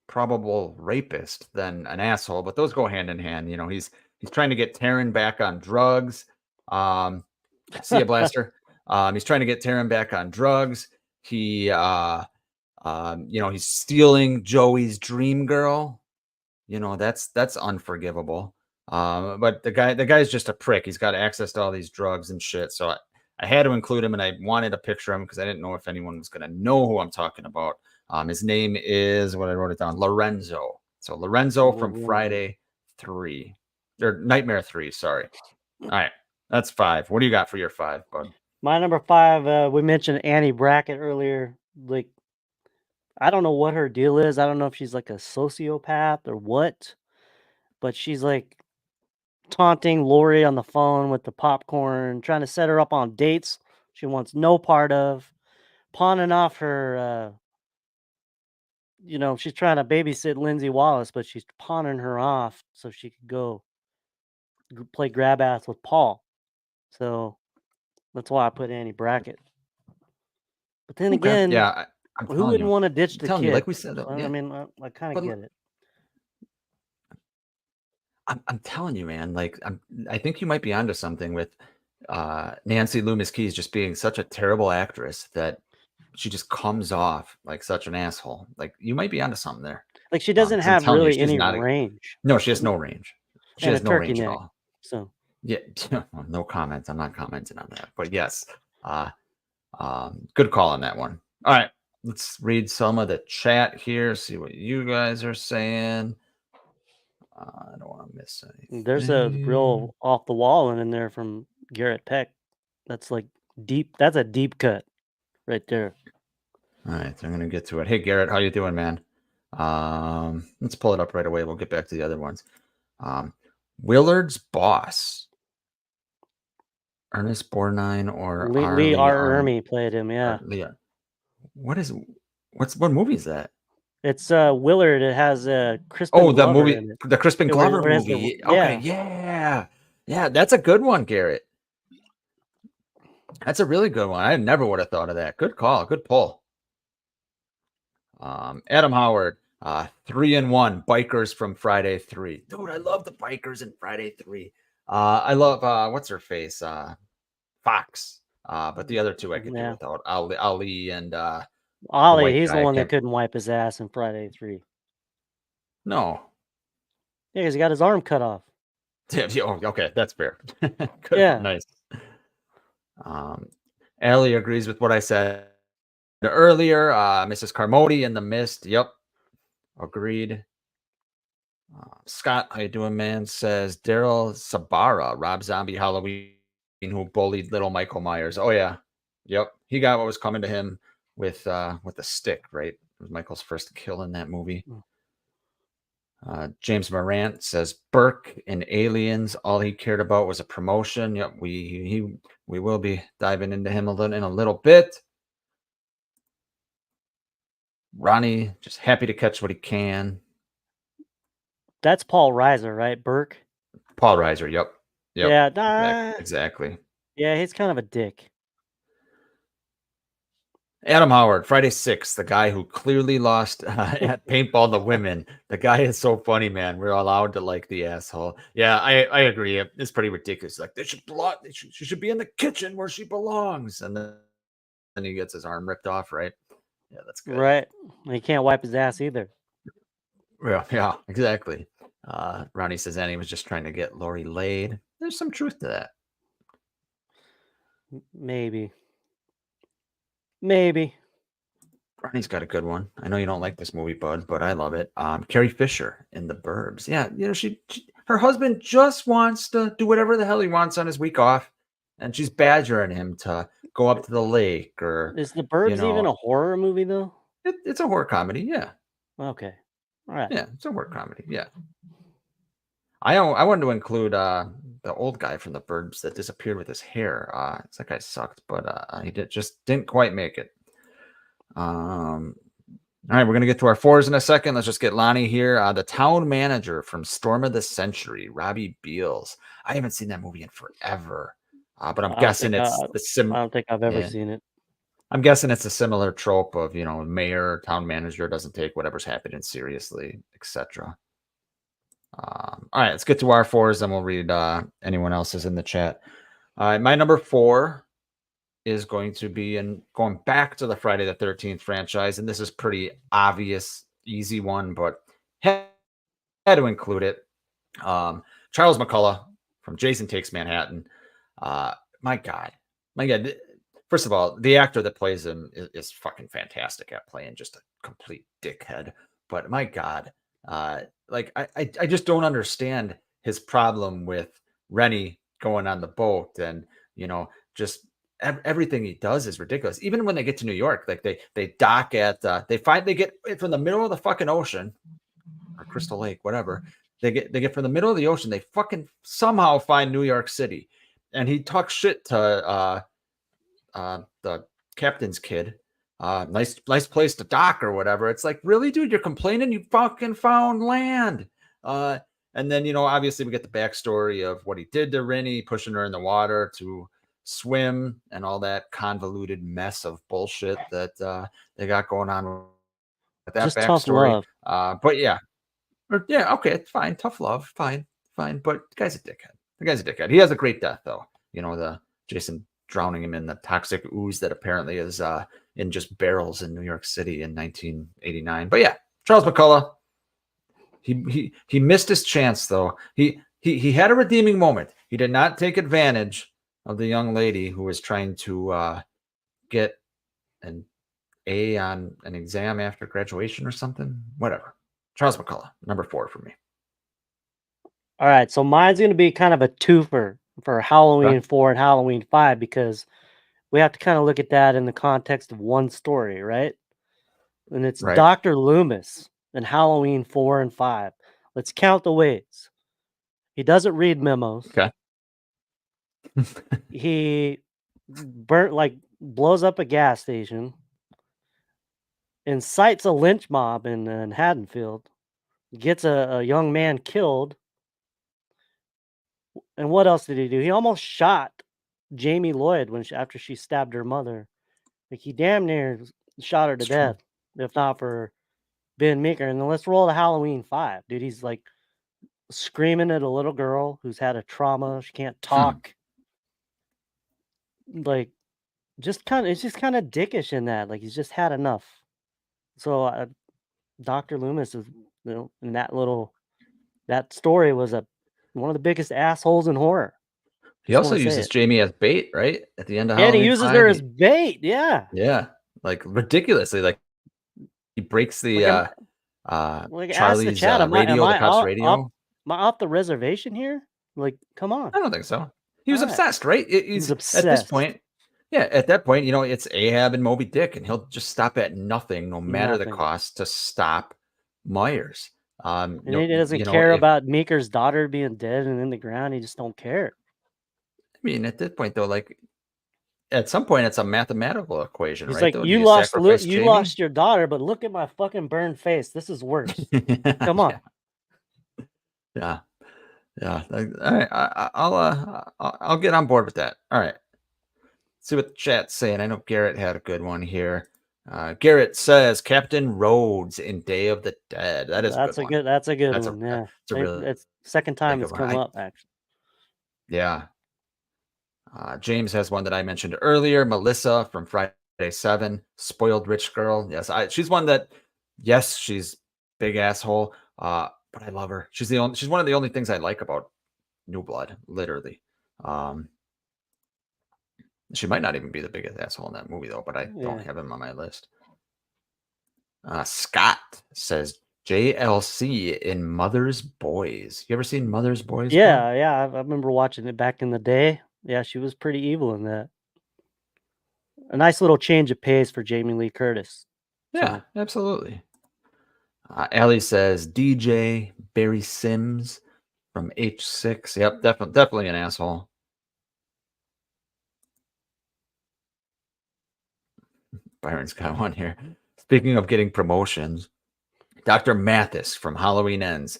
probable rapist than an asshole, but those go hand in hand. He's trying to get Taryn back on drugs. See ya, Blaster. He's trying to get Taryn back on drugs. He he's stealing Joey's dream girl. That's unforgivable. But the guy's just a prick. He's got access to all these drugs and shit. So I had to include him, and I wanted a picture of him because I didn't know if anyone was going to know who I'm talking about. His name is, what I wrote it down, Lorenzo. So Lorenzo from Friday 3 or Nightmare 3. Sorry. All right, that's 5. What do you got for your 5, bud? My number 5, we mentioned Annie Brackett earlier. Like, I don't know what her deal is. I don't know if she's like a sociopath or what, but she's like taunting Lori on the phone with the popcorn, trying to set her up on dates she wants no part of, pawning off her, she's trying to babysit Lindsay Wallace, but she's pawning her off so she could go play grab ass with Paul. So that's why I put Annie Brackett. But then again, yeah, who wouldn't want to ditch the telling kid? you, like we said, I yeah. mean, I kind of But get it. I'm telling you, man. Like, I think you might be onto something with Nancy Loomis Keys just being such a terrible actress that she just comes off like such an asshole. Like, you might be onto something there. Like, she doesn't 'cause I'm have telling you, really she's any not range. No, she has no range. She And has a no turkey range at neck. all. So Yeah, no comment. I'm not commenting on that. But yes, good call on that one. All right, let's read some of the chat here. See what you guys are saying. I don't want to miss anything. there's a real off the wall one in there from Garrett Peck. That's like deep. That's a deep cut right there. All right, I'm gonna get to it. Hey Garrett, how you doing, man? Let's pull it up right away. We'll get back to the other ones. Willard's boss, Ernest Borgnine or Lee R. Ermey played him. Yeah, Leah. What movie is that? it's Willard. It has Crispin. Oh, the Glover movie, in it. the Crispin Yeah, where- Glover where it has the- movie. yeah. Okay, yeah, that's a good one, Garrett. That's a really good one. I never would have thought of that. Good call, good pull. Adam Howard, 3-1 bikers from Friday 3. Dude, I love the bikers in Friday 3. I love what's her face? Fox. But the other two I could do Yeah. without. Ali and Ollie, white he's the guy, I one that can't- couldn't wipe his ass in Friday 3. no. Yeah, because he got his arm cut off. Yeah, okay, that's fair. Good, Yeah. nice. Allie agrees with what I said earlier. Mrs. Carmody in The Mist. Yep, agreed. Scott, how you doing, man? Says Daryl Sabara, Rob Zombie Halloween, who bullied little Michael Myers. Oh yeah, yep. He got what was coming to him with a stick. Right, it was Michael's first kill in that movie. James Morant says Burke in Aliens, all he cared about was a promotion. Yep, we will be diving into him in a little bit. Ronnie just happy to catch what he can. That's Paul Reiser, right? Burke. Paul Reiser, yep. Yeah, Exactly. yeah, he's kind of a dick. Adam Howard, Friday 6th, the guy who clearly lost at paintball to women. The guy is so funny, man. We're allowed to like the asshole. Yeah, I agree. It's pretty ridiculous. Like she should be in the kitchen where she belongs. And then he gets his arm ripped off, right? Yeah, that's good. Right. He can't wipe his ass either. Yeah, exactly. Ronnie says Annie was just trying to get Lori laid. There's some truth to that. Maybe. Ronnie's got a good one. I know you don't like this movie, bud, but I love it. Carrie Fisher in The Burbs. Yeah, her husband just wants to do whatever the hell he wants on his week off, and she's badgering him to go up to the lake or. Is The Burbs even a horror movie though? It's a horror comedy, yeah. Okay. All right. Yeah, it's a horror comedy, yeah. I wanted to include the old guy from The Burbs that disappeared with his hair. That guy sucked, but he didn't quite make it. All right, we're gonna get to our fours in a second. Let's just get Lonnie here. The town manager from Storm of the Century, Robbie Beals. I haven't seen that movie in forever, but I'm guessing it's the I don't think I've ever seen it. I'm guessing it's a similar trope of mayor, town manager doesn't take whatever's happening seriously, etc. All right, let's get to our fours, then we'll read anyone else's in the chat. All right, my number 4 is going to be going back to the Friday the 13th franchise, and this is pretty obvious, easy one, but had to include it. Charles McCullough from Jason Takes Manhattan. My God. First of all, the actor that plays him is fucking fantastic at playing just a complete dickhead. But my God, I just don't understand his problem with Rennie going on the boat, and just everything he does is ridiculous. Even when they get to New York, like they dock at they get from the middle of the fucking ocean or Crystal Lake, whatever. They get from the middle of the ocean. They fucking somehow find New York City, and he talks shit to the captain's kid. Nice place to dock or whatever. It's like, really, dude, you're complaining you fucking found land. And then, obviously we get the backstory of what he did to Rennie, pushing her in the water to swim and all that convoluted mess of bullshit that they got going on with that Just tough backstory. love. But yeah. Okay, it's fine. Tough love. Fine. But the guy's a dickhead. He has a great death, though. The Jason drowning him in the toxic ooze that apparently is in just barrels in New York City in 1989. But yeah, Charles McCullough. He missed his chance, though. He had a redeeming moment. He did not take advantage of the young lady who was trying to get an A on an exam after graduation or something. Whatever. Charles McCullough, number 4 for me. All right, so mine's going to be kind of a twofer for Halloween 4 and Halloween 5, because we have to kind of look at that in the context of one story, right? And it's Right. Dr. Loomis in Halloween 4 and 5. Let's count the ways. He doesn't read memos. Okay. He blows up a gas station, incites a lynch mob in Haddonfield, gets a young man killed. And what else did he do? He almost shot Jamie Lloyd after she stabbed her mother. Like, he damn near shot her to death. if not for Ben Meeker. And then let's roll to Halloween 5, dude. He's like screaming at a little girl who's had a trauma. She can't talk. Like, it's just kind of dickish in that. Like, he's just had enough. So Dr. Loomis is, in that story was one of the biggest assholes in horror. He also uses Jamie as bait, right? At the end of Yeah, and he Halloween uses 5, her as bait. Yeah. yeah, like ridiculously. Like he breaks the Like, ask the Charlie's chat, radio, the cop's radio. am I off the reservation here? Like, come on. I don't think so. He was All right. obsessed, right? He's At this obsessed. point. Yeah, at that point, it's Ahab and Moby Dick, and he'll just stop at nothing, no matter the Nothing. cost, to stop Myers. And he doesn't care about Meeker's daughter being dead and in the ground. He just don't care. I mean, at this point, though, like at some point, it's a mathematical equation, He's right? like, though? Do you sacrifice Jamie? lost your daughter, but look at my fucking burned face. This is worse. Come on. Yeah. All right, I'll get on board with that. All right. See what the chat's saying. I know Garrett had a good one here. Garrett says Captain Rhodes in Day of the Dead. That's a good one. Yeah. It's a really It's second time good it's one. come up, actually. Yeah. James has one that I mentioned earlier. Melissa from Friday 7, spoiled rich girl. Yes, she's one that, yes, she's big asshole. But I love her. She's one of the only things I like about New Blood, literally. She might not even be the biggest asshole in that movie, though, but I don't have him on my list. Scott says JLC in Mother's Boys. You ever seen Mother's Boys? Yeah, I remember watching it back in the day. Yeah, she was pretty evil in that. A nice little change of pace for Jamie Lee Curtis. Yeah, absolutely. Allie says DJ Barry Sims from H6. Yep, definitely an asshole. Byron's got one here. Speaking of getting promotions, Dr. Mathis from Halloween Ends.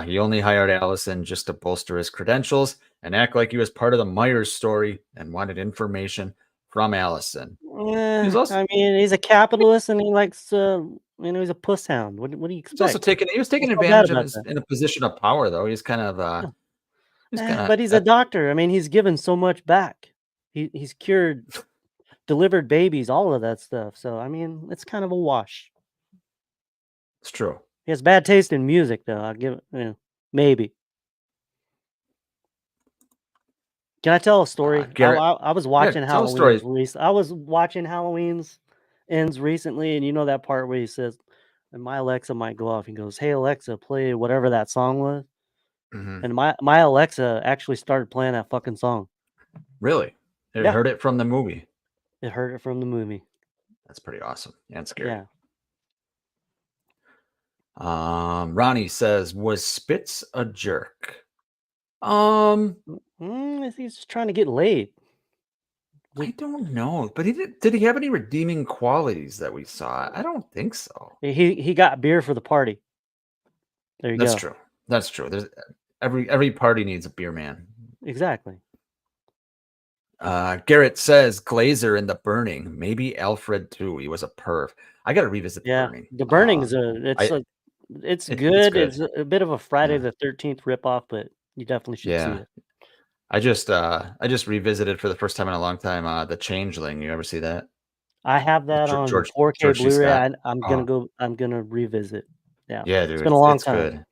He only hired Allison just to bolster his credentials and act like he was part of the Myers story and wanted information from Allison. He's a capitalist and he likes, he's a puss hound. What do you expect? He was taking advantage of his in a position of power, though. He's kind of, but he's a doctor. I mean, he's given so much back. He's cured, delivered babies, all of that stuff. So, I mean, it's kind of a wash. It's true. He has bad taste in music, though. I'll give it, maybe. Can I tell a story? I was watching Halloween. I was watching Halloween's Ends recently, and you know that part where he says, and my Alexa might go off. He goes, "Hey Alexa, play whatever that song was." Mm-hmm. And my Alexa actually started playing that fucking song. Really? It heard it from the movie. It heard it from the movie. That's pretty awesome and scary. Yeah. Ronnie says, was Spitz a jerk? He's just trying to get laid. I don't know, but did he have any redeeming qualities that we saw? I don't think so. He got beer for the party. There you go. That's true. That's true. There's every party needs a beer man. Exactly. Garrett says Glazer in The Burning, maybe Alfred too. He was a perv. I got to revisit The Burning. The Burning is it's good. It's a bit of a Friday the 13th ripoff, but you definitely should see it. I just revisited for the first time in a long time The Changeling. You ever see that? I have that on 4K Blu-ray. I'm gonna revisit. Yeah, dude, it's been a long time. Good.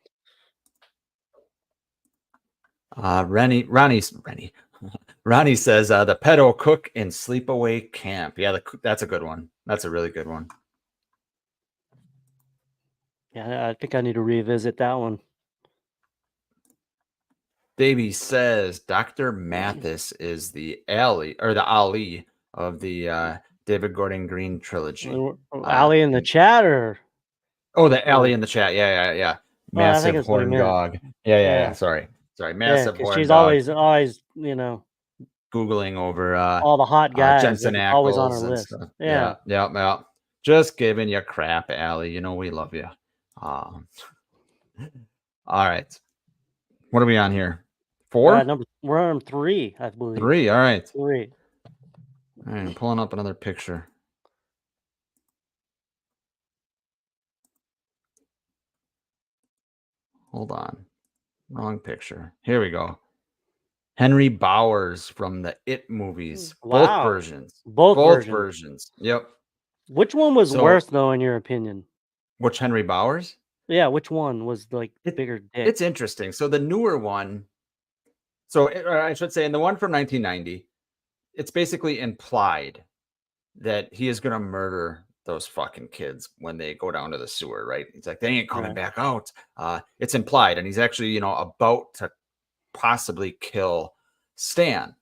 Ronnie says the pedo cook in Sleepaway Camp. Yeah, that's a good one. That's a really good one. Yeah, I think I need to revisit that one. Davey says Dr. Mathis is the Ali of the David Gordon Green trilogy. Ali in the chat, or the Ali in the chat. Yeah. Massive horn dog. Yeah. Sorry. Massive horn dog. She's always Googling over all the hot guys. Jensen Ackles always on her list. Stuff. Yeah. Just giving you crap, Ali. You know we love you. All right. What are we on here? 4? We're on 3, I believe. 3. All right. 3. All right. I'm pulling up another picture. Hold on. Wrong picture. Here we go. Henry Bowers from the It movies. Both Wow. versions. Both versions. versions. Yep. Which one was So- worse, though, in your opinion? Which Henry Bowers? Yeah, which one was like bigger dick? It's interesting. So the newer one, or I should say, in the one from 1990, it's basically implied that he is going to murder those fucking kids when they go down to the sewer, right? It's like, they ain't coming Right. back out. It's implied. And he's actually, about to possibly kill Stan.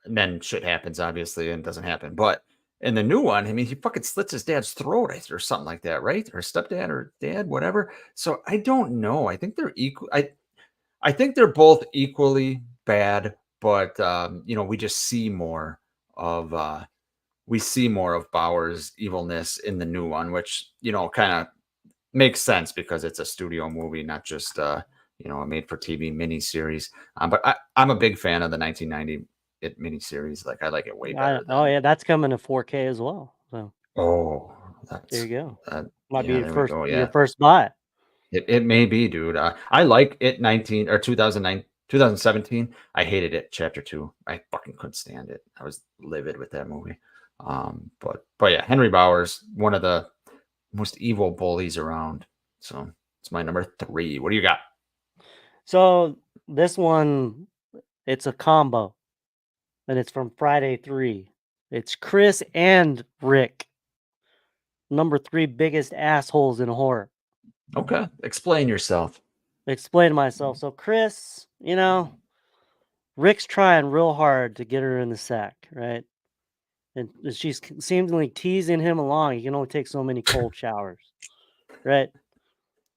And then shit happens, obviously, and it doesn't happen. But in the new one, I mean, he fucking slits his dad's throat or something like that, right? Or stepdad or dad, whatever. So I don't know. I think they're equal. I think they're both equally bad, but we just see more of Bauer's evilness in the new one, which kind of makes sense because it's a studio movie, not just a made-for-TV miniseries. But I'm a big fan of the 1990 It miniseries. Like, I like it way better. Oh yeah, that's coming to 4K as well. So there you go. Might be yeah, your there we go, yeah. first buy. It may be, dude. I like it 2017. I hated it. Chapter 2. I fucking couldn't stand it. I was livid with that movie. But yeah, Henry Bowers, one of the most evil bullies around. So it's my number 3. What do you got? So this one, it's a combo, and it's from Friday 3. It's Chris and Rick. Number 3 biggest assholes in horror. Okay, explain yourself. Explain myself. So Chris, Rick's trying real hard to get her in the sack, right? And she's seemingly teasing him along. He can only take so many cold showers, right?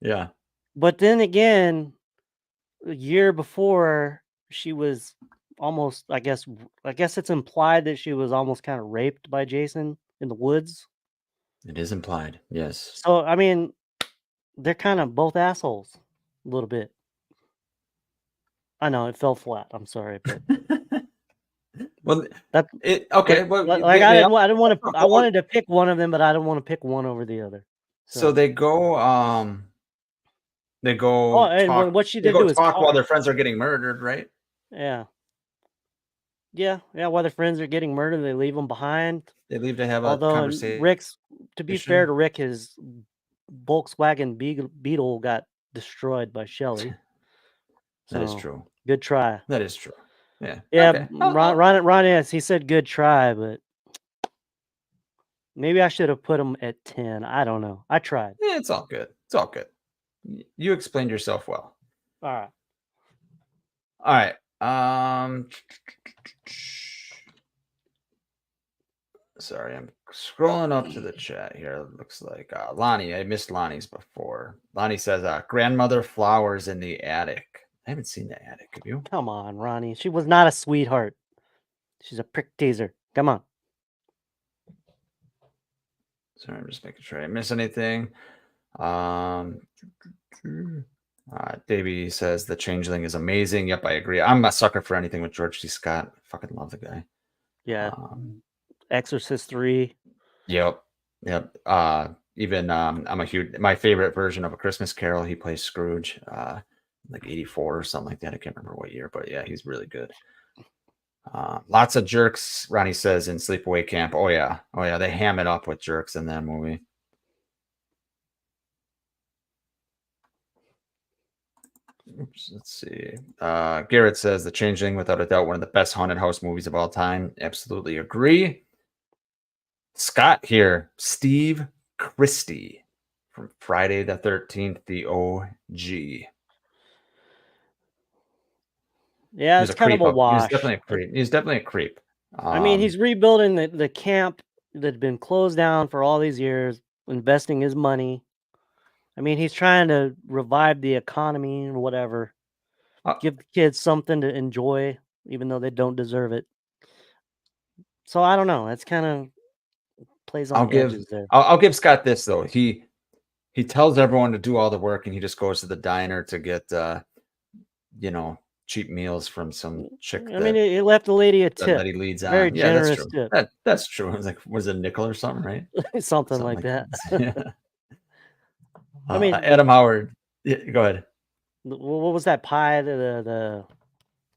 Yeah. But then again, a year before, she was almost, I guess it's implied that she was almost kind of raped by Jason in the woods. It is implied, yes. So, I mean, they're kind of both assholes a little bit. I know it fell flat. I'm sorry, but well, okay. Well, like I didn't want to. I wanted to pick one of them, but I didn't want to pick one over the other. So they go. They go. Oh, and what she did do is talk while their friends are getting murdered, right? Yeah. While their friends are getting murdered, they leave them behind. They leave to have a Although conversation. to be fair to Rick, his Volkswagen Beetle got destroyed by Shelley. That is true. Good try. That is true. Yeah. Yeah. Okay. Ron, he said good try, but maybe I should have put him at 10. I don't know. I tried. Yeah, it's all good. It's all good. You explained yourself well. All right. Sorry, I'm scrolling up to the chat here. It looks like Lonnie. I missed Lonnie's before. Lonnie says, grandmother flowers in the attic. I haven't seen the attic. Have you? Come on, Ronnie. She was not a sweetheart. She's a prick teaser. Come on. Sorry, I'm just making sure I didn't miss anything. Davey says the Changeling is amazing. Yep, I agree. I'm a sucker for anything with George C. Scott. I fucking love the guy. Yeah. Exorcist 3. Yep. Even my favorite version of A Christmas Carol, he plays Scrooge, like 84 or something like that. I can't remember what year, but yeah, he's really good. Lots of jerks, Ronnie says, in Sleepaway Camp. Oh yeah, they ham it up with jerks in that movie. Oops, let's see. Garrett says The Changeling, without a doubt, one of the best haunted house movies of all time. Absolutely agree. Scott here, Steve Christie from Friday the 13th, the OG. Yeah, it's kind of a wash. He's definitely a creep. I mean, he's rebuilding the camp that had been closed down for all these years, investing his money. I mean, he's trying to revive the economy and whatever. Give the kids something to enjoy, even though they don't deserve it. So I don't know. That's kind of plays on the edges there. I'll give Scott this though. He tells everyone to do all the work, and he just goes to the diner to get cheap meals from some chick. I mean, he left the lady a tip. That he leads on. Very generous that's true. tip. That's true. It was like, was it a nickel or something, right? something like that. Yeah. I mean, Adam Howard Yeah, go ahead. What was that pie? The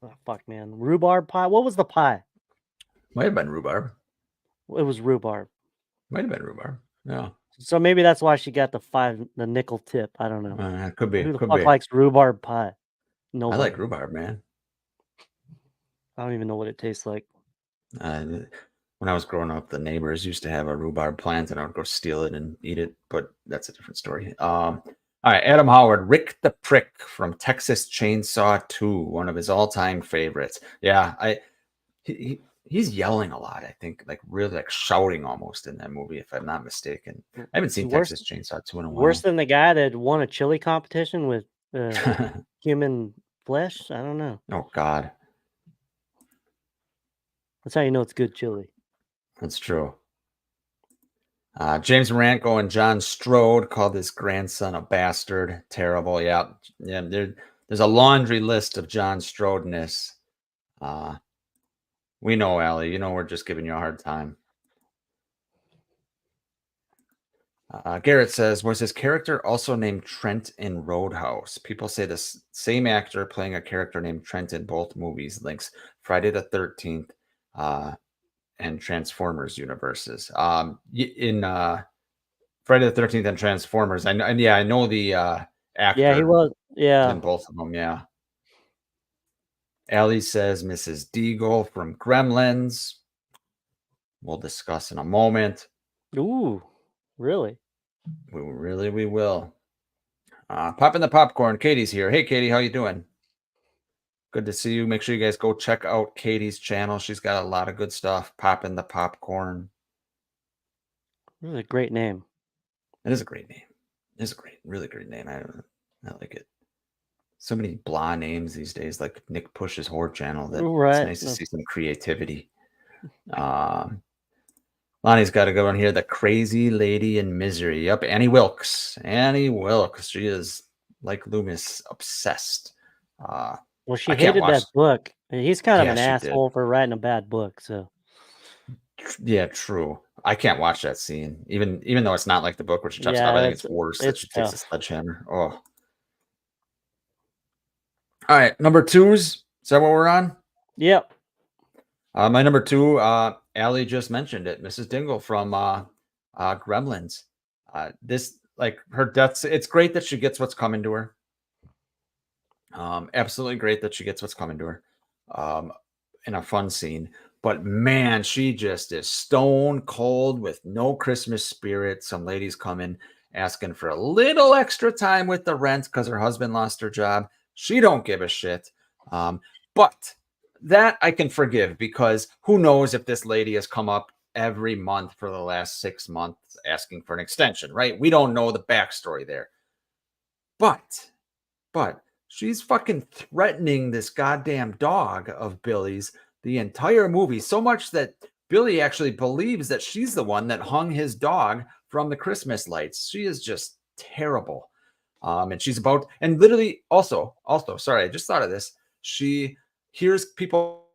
oh, fuck, man, rhubarb pie. What was the pie? Might have been rhubarb. It was rhubarb. Might have been rhubarb. Yeah, So maybe that's why she got the nickel tip. I don't know. could be. Who the Could fuck be. likes rhubarb pie? I Nobody. like rhubarb, man. I don't even know what it tastes like. When I was growing up, the neighbors used to have a rhubarb plant, and I would go steal it and eat it. But that's a different story. All right, Adam Howard, Rick the Prick from Texas Chainsaw 2, one of his all-time favorites. Yeah, he's yelling a lot. I think like really like shouting almost in that movie, if I'm not mistaken. I haven't seen Worse- Texas Chainsaw 2 in a while. Worse than the guy that won a chili competition with human flesh. I don't know. Oh God, That's how you know it's good chili. that's true. James Maranko and John Strode called his grandson a bastard. Terrible. Yeah. There's a laundry list of John Strode-ness. We know, Allie. You know we're just giving you a hard time. Garrett says, was his character also named Trent in Roadhouse? People say the same actor playing a character named Trent in both movies links Friday the 13th and Transformers universes. In Friday the 13th and Transformers, I know the actor. Yeah, he was. Yeah. In both of them, yeah. Allie says Mrs. Deagle from Gremlins. We'll discuss in a moment. Ooh, really? We will. Popping the popcorn. Katie's here. Hey, Katie, how you doing? Good to see you. Make sure you guys go check out Katie's channel. She's got a lot of good stuff. Popping the popcorn. Really a great name. It is a great name. It is a really great name. I like it. So many blah names these days, like Nick Push's horror channel. That Right. It's nice to see some creativity. Lonnie's got a good one here. The Crazy Lady in Misery. Yep, Annie Wilkes. Annie Wilkes. She is like Loomis, obsessed. Well, she I can't hated that watch- book. And he's kind of Yeah, an she did. asshole for writing a bad book. So Yeah, true. I can't watch that scene, even though it's not like the book where she chops it Yeah, up. I think it's- it's worse that it's she takes a tough. sledgehammer. Oh. All right, number 2s. Is that what we're on? yep. My number 2, Allie just mentioned it. Mrs. Dingle from Gremlins. This, like, her death. It's great that she gets what's coming to her. Absolutely great that she gets what's coming to her. In a fun scene. But man, she just is stone cold with no Christmas spirit. Some ladies come in asking for a little extra time with the rent because her husband lost her job. She don't give a shit. But that I can forgive, because who knows if this lady has come up every month for the last 6 months asking for an extension, right? We don't know the backstory there. But she's fucking threatening this goddamn dog of Billy's the entire movie, so much that Billy actually believes that she's the one that hung his dog from the Christmas lights. She is just terrible. And she's about, and literally also, sorry, I just thought of this. She hears people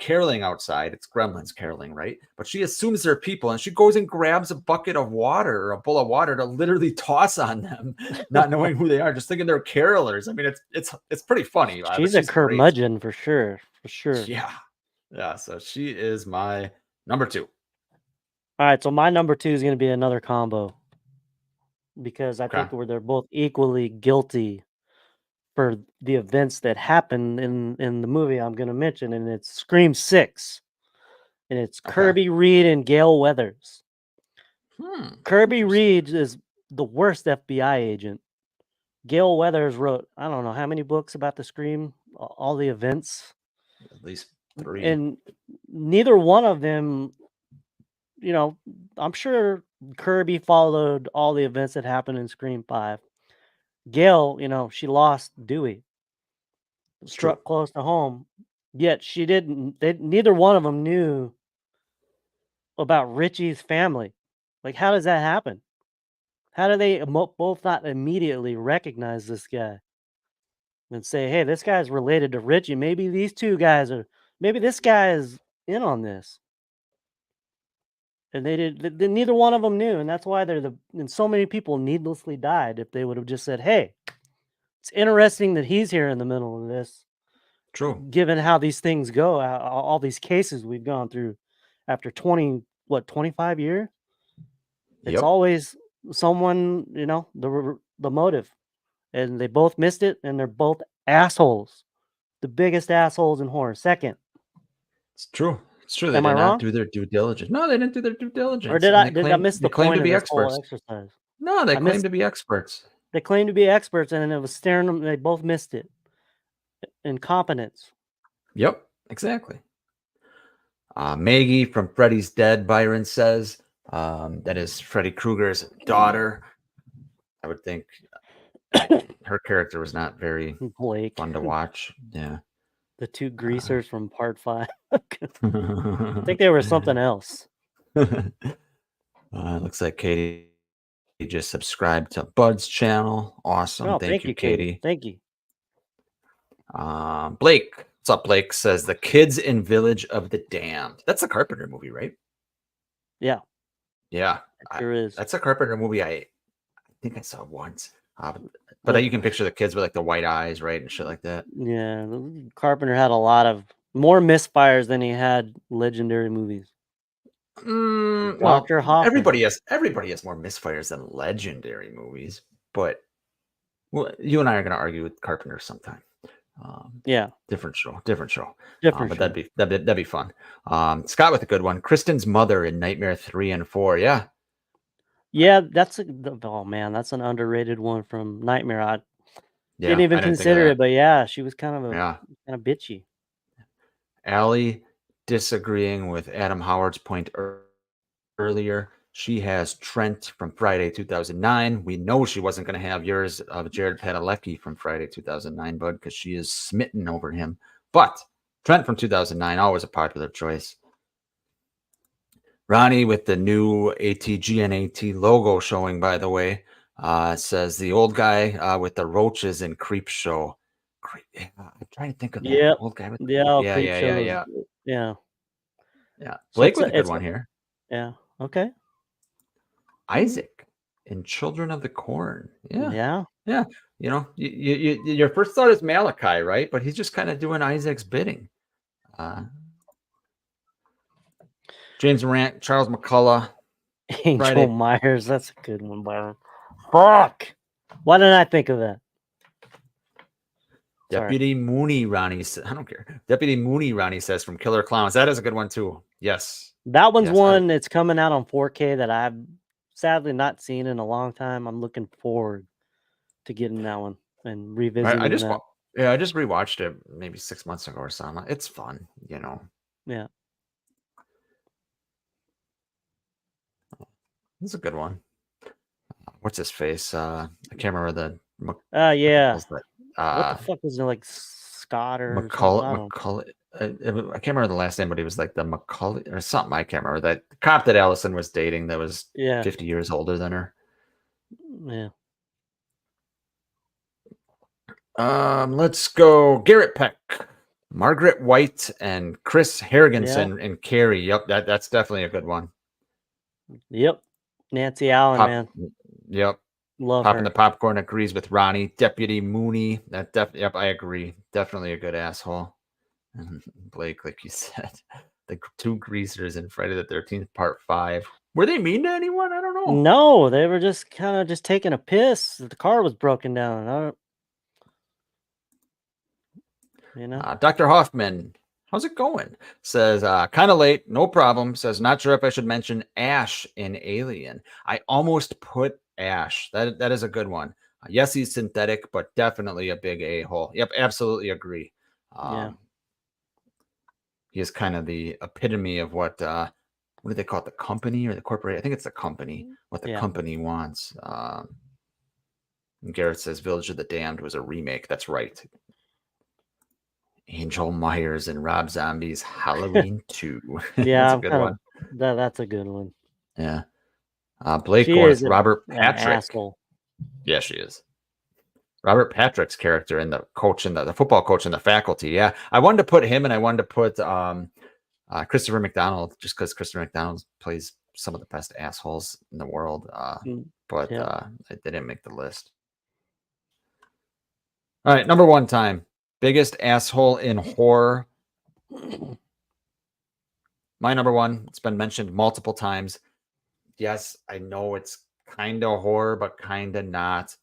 caroling outside. It's Gremlins caroling, right? But she assumes they're people, and she goes and grabs a bucket of water or a bowl of water to literally toss on them, not knowing who they are, just thinking they're carolers. I mean, it's pretty funny. She's a great. curmudgeon for sure. For sure. Yeah. So she is my number 2. All right. So my number 2 is going to be another combo, because I think they're both equally guilty for the events that happen in the movie I'm going to mention, and it's Scream 6, and it's Kirby Reed and Gail Weathers. Kirby Reed is the worst FBI agent. Gail Weathers wrote, I don't know how many books about the Scream, all the events. At least 3. And neither one of them, I'm sure Kirby followed all the events that happened in Scream 5. Gail, she lost Dewey. Struck close to home. Yet she didn't. Neither one of them knew about Richie's family. Like, how does that happen? How do they both not immediately recognize this guy and say, hey, this guy's related to Richie? Maybe these two guys maybe this guy is in on this. And neither one of them knew. And that's why and so many people needlessly died. If they would have just said, hey, it's interesting that he's here in the middle of this, True. given how these things go, all these cases we've gone through after 25 years. It's Yep. always someone, the motive, and they both missed it, and they're both assholes, the biggest assholes in horror. Second, It's true. It's true. They Am did I not wrong? do their due diligence. No, they didn't do their due diligence. or did and I they did I claim- miss they the claim point to of be this whole experts. exercise? No, they I claim missed- to be experts. They claimed to be experts, and it was staring them. They both missed it. Incompetence. Yep, exactly. Maggie from Freddy's Dead, Byron says, that is Freddy Krueger's daughter. I would think her character was not very Blake, fun to watch. Yeah. the two greasers from Part 5. I think they were something else. Looks like Katie just subscribed to Bud's channel. Awesome. Oh, thank you, Katie. Thank you. Blake, what's up, Blake? Says The Kids in Village of the Damned. That's a Carpenter movie, right? Yeah, Yeah. it sure is. That's a Carpenter movie I think I saw once. But you can picture the kids with like the white eyes, right? And shit like that. Yeah, Carpenter had a lot of more misfires than he had legendary movies. Well, Dr. Hoffman. everybody has more misfires than legendary movies, but you and I are going to argue with Carpenter sometime. Yeah, Different show. different. But that'd be fun. Scott with a good one. Kristen's mother in Nightmare 3 and 4. Yeah. Yeah, that's oh man, that's an underrated one from Nightmare. I Yeah, didn't even I think of consider that. it, but yeah, she was kind of Yeah. kind of bitchy. Allie disagreeing with Adam Howard's point earlier. She has Trent from Friday 2009. We know she wasn't going to have yours of Jared Padalecki from Friday 2009, bud, because she is smitten over him. But Trent from 2009, always a popular choice. Ronnie with the new ATGNAT logo showing, by the way, says the old guy with the roaches in Creep Show. I'm trying to think of that Yep. old guy with the Yeah, yeah, Creep yeah, Show yeah, is- yeah, yeah, yeah. So Blake it's with a- a good it's one a- here. yeah. Okay. Isaac in Children of the Corn. Yeah. Yeah. You know, your first thought is Malachi, right? But he's just kind of doing Isaac's bidding. James Morant, Charles McCullough. Angel Friday. Myers. That's a good one, Byron. Fuck. Why didn't I think of that? Sorry. Deputy Mooney Ronnie. I don't care. Deputy Mooney Ronnie says from Killer Clowns. That is a good one too. Yes. That one's Yes, one that's coming out on 4K that I've sadly not seen in a long time. I'm looking forward to getting that one and revisiting I just that. I just rewatched it maybe 6 months ago or something. It's fun, you know. Yeah. It's a good one. What's his face? I can't remember the Yeah. what's that? What the fuck was it, like Scott or something? I don't- McCullough. I can't remember the last name, but he was like the Macaulay or something. I can't remember that cop that Allison was dating that was Yeah. 50 years older than her. Yeah. Let's go. Garrett Peck, Margaret White, and Chris Harriganson and Carrie. Yep, that's definitely a good one. Yep. Nancy Allen, man. Yep. Love Popping her. the popcorn agrees with Ronnie. Deputy Mooney. Yep, I agree. Definitely a good asshole. And Blake, like you said, the two greasers in Friday the 13th, Part 5. Were they mean to anyone? I don't know. No, they were just kind of just taking a piss. The car was broken down. I don't, you know? Dr. Hoffman, how's it going? Says, kind of late, no problem. Says, not sure if I should mention Ash in Alien. I almost put Ash. That is a good one. Yes, he's synthetic, but definitely a big a-hole. Yep, absolutely agree. Yeah. He is kind of the epitome of what do they call it? The company or the corporate? I think it's the company. What the Yeah. company wants. And Garrett says, Village of the Damned was a remake. That's right. Angel Myers and Rob Zombie's Halloween 2. Yeah, That's a I'm good kinda- one. That's a good one. Yeah. Blake She Orth, is Robert An Patrick. asshole. Yeah, she is. Robert Patrick's character and the coach and the football coach and the faculty. Yeah. I wanted to put him and I wanted to put Christopher McDonald just because Christopher McDonald plays some of the best assholes in the world. But Yeah. they didn't make the list. All right, number one time. Biggest asshole in horror. My number one, it's been mentioned multiple times. Yes, I know it's kind of horror, but kind of not.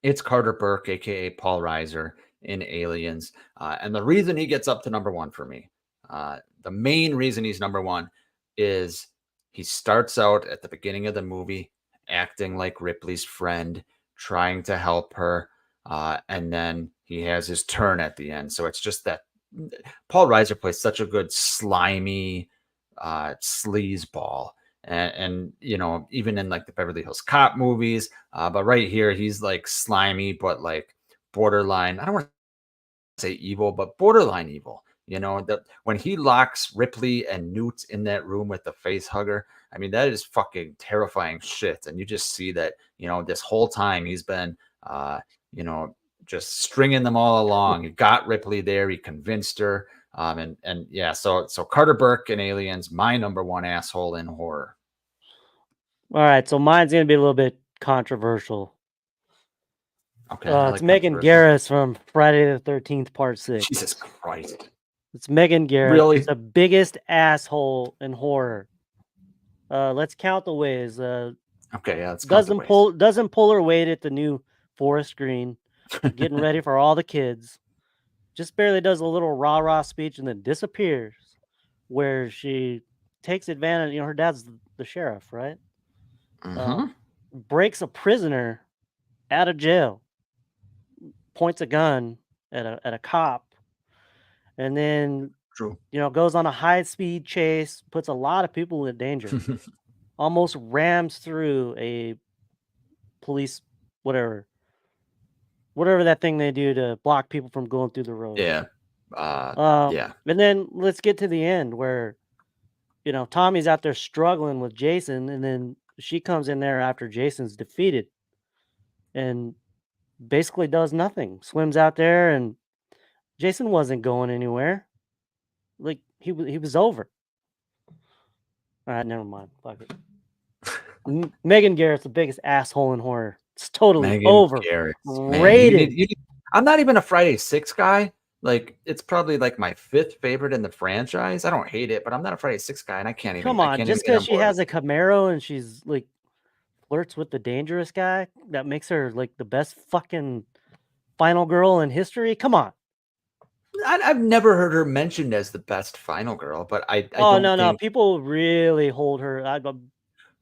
It's Carter Burke, aka Paul Reiser in Aliens. And the reason he gets up to number one for me, the main reason he's number one is he starts out at the beginning of the movie acting like Ripley's friend, trying to help her. And then he has his turn at the end. So it's just that Paul Reiser plays such a good slimy sleazeball. And you know, even in like the Beverly Hills Cop movies, but right here he's like slimy, but like borderline. I don't want to say evil, but borderline evil. You know, that when he locks Ripley and Newt in that room with the face hugger, I mean, that is fucking terrifying shit. And you just see that, you know, this whole time he's been, you know, just stringing them all along. He got Ripley there. He convinced her. And yeah, so Carter Burke in Aliens, my number one asshole in horror. All right, so mine's gonna be a little bit controversial. Okay, I It's like Megan controversial. Garris from Friday the 13th, Part 6. Jesus Christ. It's Megan Garris. Really? She's the biggest asshole in horror. Let's count the ways. Okay, yeah, let's count the ways. Doesn't pull her weight at the new Forest Green, getting ready for all the kids. Just barely does a little rah-rah speech and then disappears, where she takes advantage. You know, her dad's the sheriff, right? Mhm. Breaks a prisoner out of jail, points a gun at a cop, and then True. you know goes on a high-speed chase, puts a lot of people in danger, almost rams through a police whatever that thing they do to block people from going through the road. Yeah. Yeah. And then let's get to the end where, you know, Tommy's out there struggling with Jason, and then she comes in there after Jason's defeated and basically does nothing. Swims out there, and Jason wasn't going anywhere. Like he was over. All right, never mind. Fuck it. Megan Garrett's the biggest asshole in horror. It's totally Megan over. Garris, man. Rated. I'm not even a Friday 6 guy. Like, it's probably like my 5th favorite in the franchise. I don't hate it, but I'm not a Friday 6 guy, and I can't even. Come I on, can't just even get on because she board has with a Camaro and she's like flirts with the dangerous guy, that makes her like the best fucking final girl in history. Come on. it. I've never heard her mentioned as the best final girl, but I Oh don't no, think. people really hold her.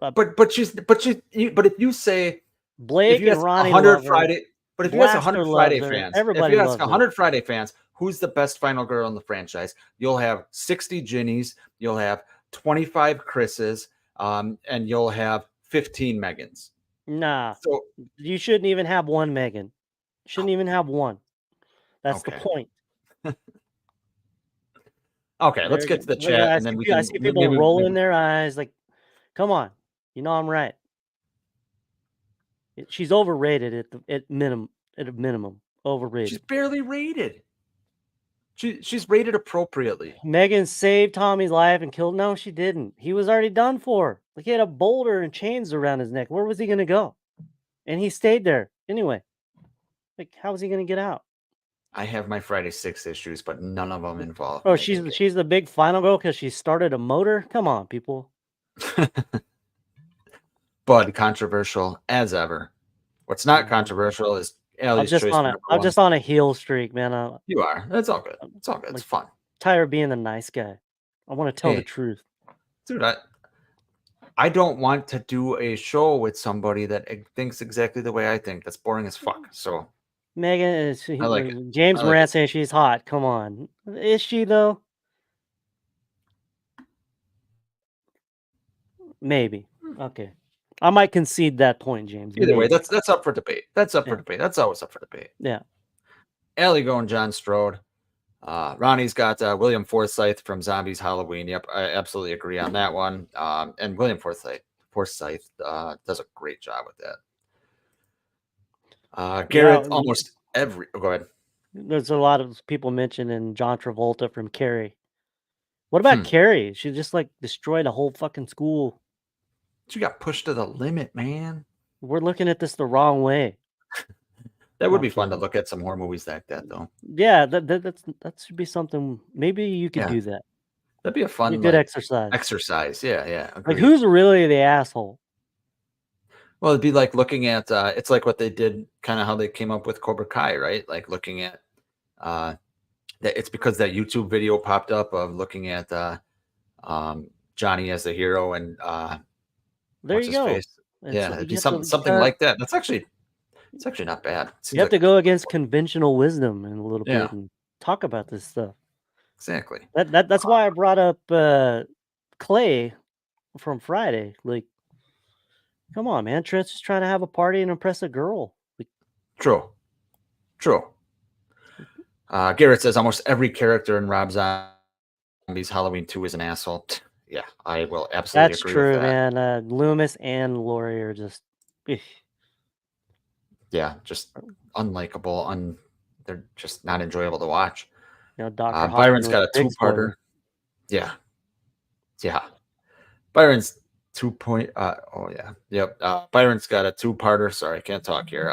But if you say Blake if you and ask Ronnie 100 love her. Friday, but if you ask Blaster 100 loves Friday her. fans, Everybody if you ask loves her. 100 Friday fans, who's the best final girl in the franchise, you'll have 60 Ginnies, you'll have 25 Chris's, and you'll have 15 Megans. Nah, So you shouldn't even have one Megan. Shouldn't even have one. That's the Okay. point. okay, let's get to the There- chat, I and then see we pe- I can see people maybe- rolling maybe- their eyes like, come on, you know I'm right. She's overrated at minimum. At a minimum, overrated. She's barely rated. She's rated appropriately. Megan saved Tommy's life and killed. No, she didn't. He was already done for. Like he had a boulder and chains around his neck. Where was he gonna go? And he stayed there anyway. Like, how was he gonna get out? I have my Friday 6 issues, but none of them involve. Oh, Megan she's the big final girl because she started a motor. Come on, people. Bud, controversial as ever. What's not controversial is I'm Allie's just choice. on number I'm one. just on a heel streak, man. I'm You are. That's all good. It's all good. It's fun, tired of being the nice guy. I want to tell the Hey. truth. dude. I don't want to do a show with somebody that thinks exactly the way I think. That's boring as fuck. So Megan is I like it. James I like Moran it. saying she's hot. Come on. Is she though? Maybe. Okay. I might concede that point, James. either way, Maybe. that's up for debate. That's up for Yeah. debate. That's always up for debate. Yeah. Allie going John Strode. Ronnie's got William Forsythe from Zombies Halloween. Yep, I absolutely agree on that one. And William Forsythe does a great job with that. Garrett, Yeah. almost every. Go ahead. There's a lot of people mentioning John Travolta from Carrie. What about Carrie? She just like destroyed a whole fucking school. She got pushed to the limit, man. We're looking at this the wrong way. That would Not be fun to kidding. look at some more movies like that, though. Yeah, that should be something. Maybe you could Yeah. do that. That'd be a Be a fun good like exercise. exercise. Yeah, yeah. Like, Agreed. who's really the asshole? Well, it'd be like looking at it's like what they did, kind of how they came up with Cobra Kai, right? Like looking at that it's because that YouTube video popped up of looking at Johnny as the hero and There what's you his go. face? It's, Yeah, it'd be you have to something start. like that. It's actually not bad. Seems You have like to go against conventional wisdom in a little Yeah. bit and talk about this stuff. exactly. That's why I brought up Clay from Friday. Like, come on, man. Trent's just trying to have a party and impress a girl. Like, True. True. Garrett says almost every character in Rob Zombie's Halloween 2 is an asshole. Yeah, I will absolutely that's agree true, with that. man. Loomis and Laurie are just. Yeah, just unlikable. They're just not enjoyable to watch. You know, Dr. Byron's Hoffman got a was big two-parter. spoiler. Yeah. Yeah. Byron's 2 point. Oh, yeah. Yep. Byron's got a two-parter. Sorry, I can't talk here.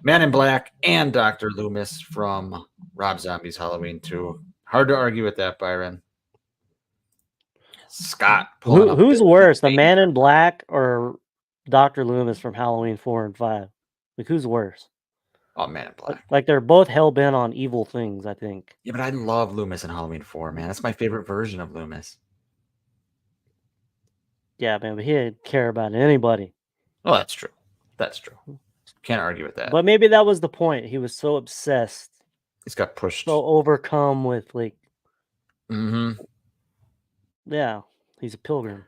Man in Black and Dr. Loomis from Rob Zombie's Halloween 2. Hard to argue with that, Byron. Scott pulling up Who's Billy worse, the Zane. Man in Black or Dr. Loomis from Halloween 4 and 5? Like, who's worse? Oh, Man in Black. Like, they're both hell bent on evil things, I think. Yeah, but I love Loomis in Halloween 4, man. That's my favorite version of Loomis. Yeah, man, but he didn't care about anybody. Oh, that's true. That's true. Can't argue with that. But maybe that was the point. He was so obsessed, He's got pushed. so overcome with, like, Mm-hmm. yeah, he's a pilgrim.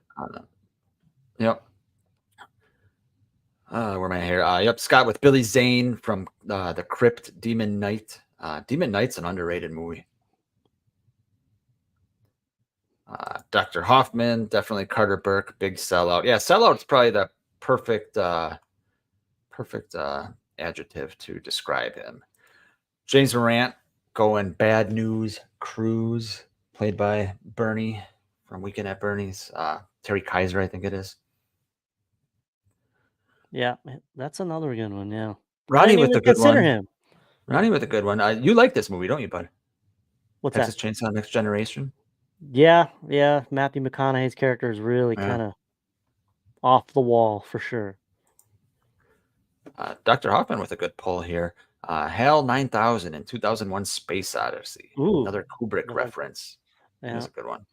Yep. Where am I here? Yep, Scott with Billy Zane from The Crypt, Demon Knight. Demon Knight's an underrated movie. Dr. Hoffman, definitely Carter Burke, big sellout. Yeah, sellout's probably the perfect adjective to describe him. James Morant going Bad News Cruise, played by Bernie from Weekend at Bernie's. Terry Kaiser, I think it is. Yeah, man, that's another good one. Yeah, I Ronnie didn't with even the good consider one. him. Ronnie with a good one. You like this movie, don't you, bud? What's Texas that? Chainsaw Next Generation. Yeah. Matthew McConaughey's character is really Yeah. kind of off the wall for sure. Dr. Hoffman with a good pull here. HAL 9000 in 2001 Space Odyssey. Ooh, Another Kubrick yeah. reference. Yeah. That's a good one.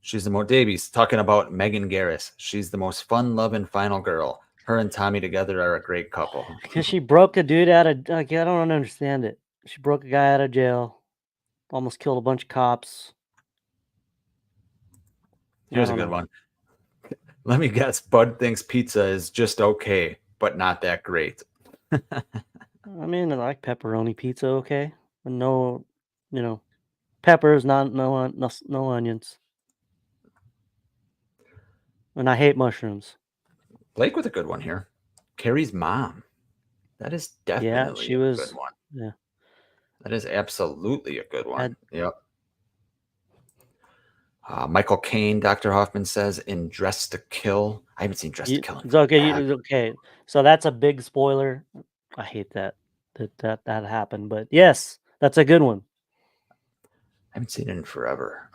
She's the most Davies talking about Megan Garris. She's the most fun-loving final girl. Her and Tommy together are a great couple. Because she broke a dude out of, like, I don't understand it. She broke a guy out of jail, almost killed a bunch of cops. Here's a I good don't know. one. Let me guess. Bud thinks pizza is just okay, but not that great. I mean, I like pepperoni pizza, okay? But no, peppers, no onions. And I hate mushrooms. Blake with a good one here. Carrie's mom. That is definitely she a was- good one. yeah. That is absolutely a good one. Had- Yep. Michael Caine, Dr. Hoffman says, in Dress to Kill. I haven't seen Dress to Kill. It's okay. Bad. Okay. So that's a big spoiler. I hate that happened. But yes, that's a good one. I haven't seen it in forever.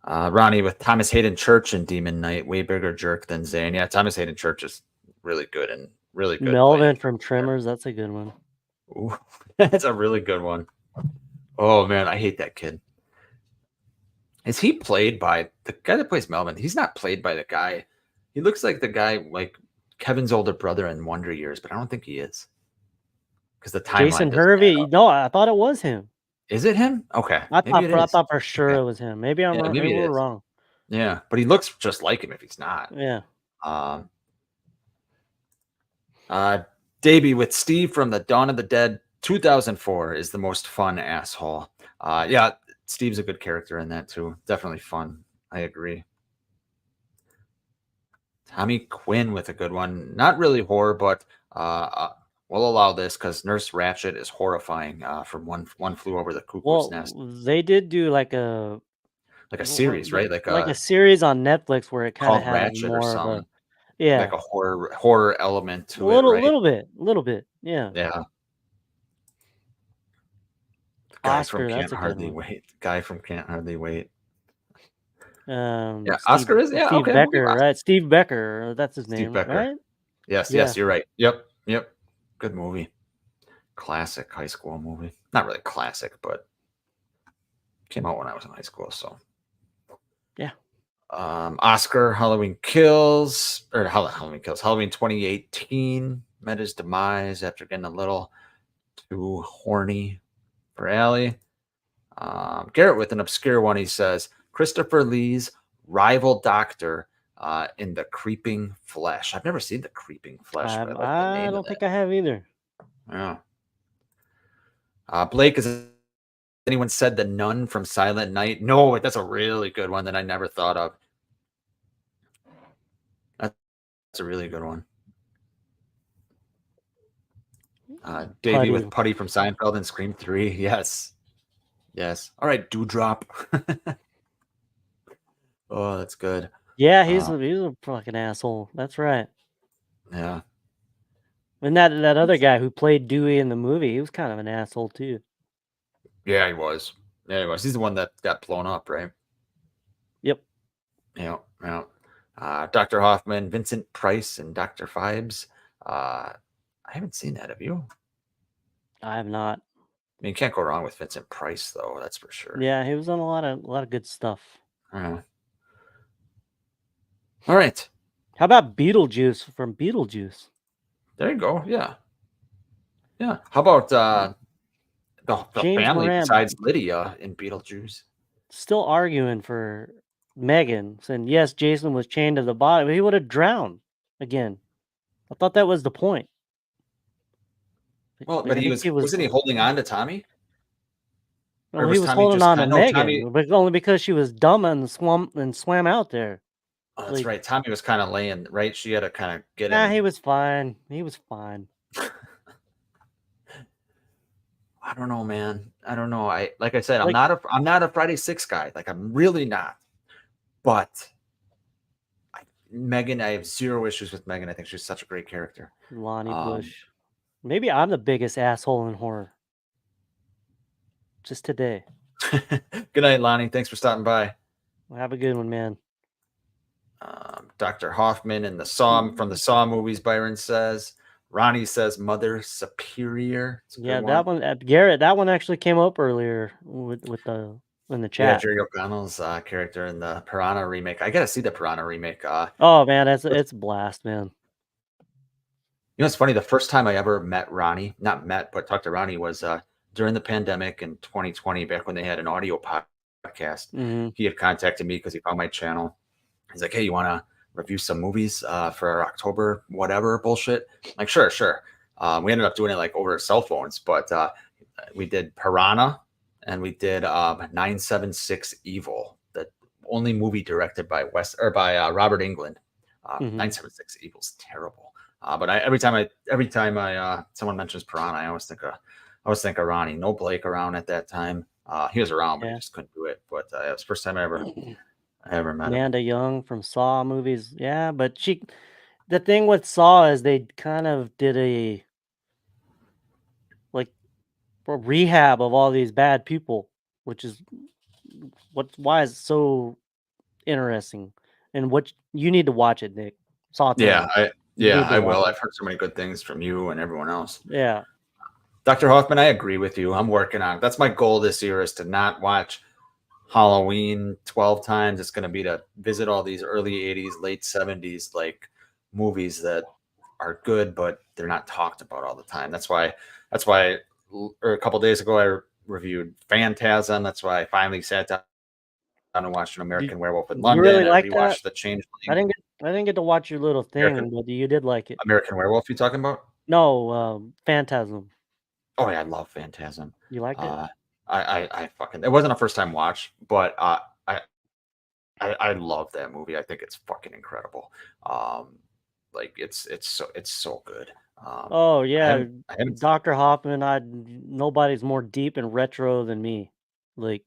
Ronnie with Thomas Hayden Church and Demon Knight, way bigger jerk than Zane. Yeah, Thomas Hayden Church is really good and really good. Melvin from Tremors, that's a good one. Ooh, that's a really good one. Oh man, I hate that kid. Is he played by the guy that plays Melvin? He's not played by the guy. He looks like the guy like Kevin's older brother in Wonder Years, but I don't think he is. Because the timeline. Jason doesn't add Hervey. up. No, I thought it was him. Is it him? Okay. I maybe it is. thought for sure Okay. it was him. Maybe I'm Yeah, wrong. maybe Maybe it we're is. wrong. Yeah, but he looks just like him if he's not. Yeah. Davey with Steve from the Dawn of the Dead 2004 is the most fun asshole. Yeah, Steve's a good character in that too. Definitely fun. I agree. Tommy Quinn with a good one. Not really horror, but we'll allow this because Nurse Ratched is horrifying from One Flew Over the Cuckoo's Well, Nest. they did do like a like a series, right? Like like a a series on Netflix where it kind of called had Ratchet or more of a something, yeah, like a horror element a to it, right? little bit, yeah. Yeah. Guy from Oscar, that's Can't a good Hardly one. Wait. Guy from Can't Hardly Wait. Yeah, Steve Oscar is Steve okay. We'll give Becker, Oscar. right? Steve Becker, that's his Steve name, Becker. right? Yes, Yeah. yes, you're right. Yep. Good movie. Classic high school movie. Not really classic, but came out when I was in high school. So Yeah. Oscar, Halloween Kills, or Halloween Kills, Halloween 2018 met his demise after getting a little too horny for Allie. Garrett with an obscure one. He says Christopher Lee's rival doctor in The Creeping Flesh. I've never seen The Creeping Flesh, but I like the I name don't of think that. I have either. Yeah. Blake, has anyone said The Nun from Silent Night? No, that's a really good one that I never thought of. That's a really good one. Davey Putty. with Putty from Seinfeld and Scream 3. Yes. Yes. All right, Dewdrop. Oh, that's good. Yeah, he's a fucking asshole. That's right. Yeah. And that other guy who played Dewey in the movie, he was kind of an asshole too. Yeah, he was. Yeah, he was. He's the one that got blown up, right? Yep. Yeah. Dr. Hoffman, Vincent Price, and Dr. Fibes. I haven't seen that. Have you? I have not. I mean, you can't go wrong with Vincent Price, though. That's for sure. Yeah, he was on a lot of good stuff. All right. How about Beetlejuice from Beetlejuice? There you go. Yeah. Yeah. How about the James family Moran. besides Lydia in Beetlejuice? Still arguing for Megan, saying yes, Jason was chained to the body, but he would have drowned again. I thought that was the point. Well, I but think wasn't he holding on to Tommy? Well, Or he was was Tommy holding just on to kinda- no, Megan, Tommy- but only because she was dumb and swam out there. Oh, that's Like- right. Tommy was kind of laying, right? She had to kind of get Nah, in. he was fine. He was fine. I don't know, man. I don't know. Like I said, I'm Like- not a Friday 6 guy. Like I'm really not. But Megan, I have zero issues with Megan. I think she's such a great character. Lonnie Bush. Maybe I'm the biggest asshole in horror. Just today. Good night, Lonnie. Thanks for stopping by. Have a good one, man. Dr. Hoffman and from the Saw movies, Byron says. Ronnie says Mother Superior. It's a good Yeah, that one, Garrett. That one actually came up earlier in the Yeah, chat. Jerry O'Connell's character in the Piranha remake. I gotta see the Piranha remake. Oh man, it's a blast, man. You know, it's funny. The first time I ever met Ronnie, not met, but talked to Ronnie was during the pandemic in 2020, back when they had an audio podcast. hmm He had contacted me because he found my channel. He's like, "Hey, you want to review some movies for our October whatever bullshit?" I'm like, sure. We ended up doing it like over cell phones, but we did Piranha and we did 976 Evil, the only movie directed by Robert Englund. 976 Evil's terrible. But every time someone mentions Piranha, I always think of Ronnie. No Blake around at that time. He was around, but he just couldn't do it. But it was the first time I ever met him. Amanda Young from Saw movies. Yeah, but the thing with Saw is they kind of did a rehab of all these bad people, which is why it's so interesting. And what you need to watch it, Nick. Saw 10. I will. I've heard so many good things from you and everyone else. Yeah. Dr. Hoffman, I agree with you. I'm working on it. That's my goal this year, is to not watch Halloween 12 times. It's going to be to visit all these early 80s, late 70s like movies that are good, but they're not talked about all the time. That's why a couple days ago I reviewed Phantasm. That's why I finally sat down and watched An American Werewolf in London. Really like I that? rewatched The Changeling. I didn't get to watch your little thing, but you did like it. American Werewolf, you talking about? No, Phantasm. Oh yeah, I love Phantasm. You liked it? I fucking, it wasn't a first time watch, but I love that movie. I think it's fucking incredible. Like it's so good. Oh yeah, I haven't- Dr. Hoffman. Nobody's more deep and retro than me. Like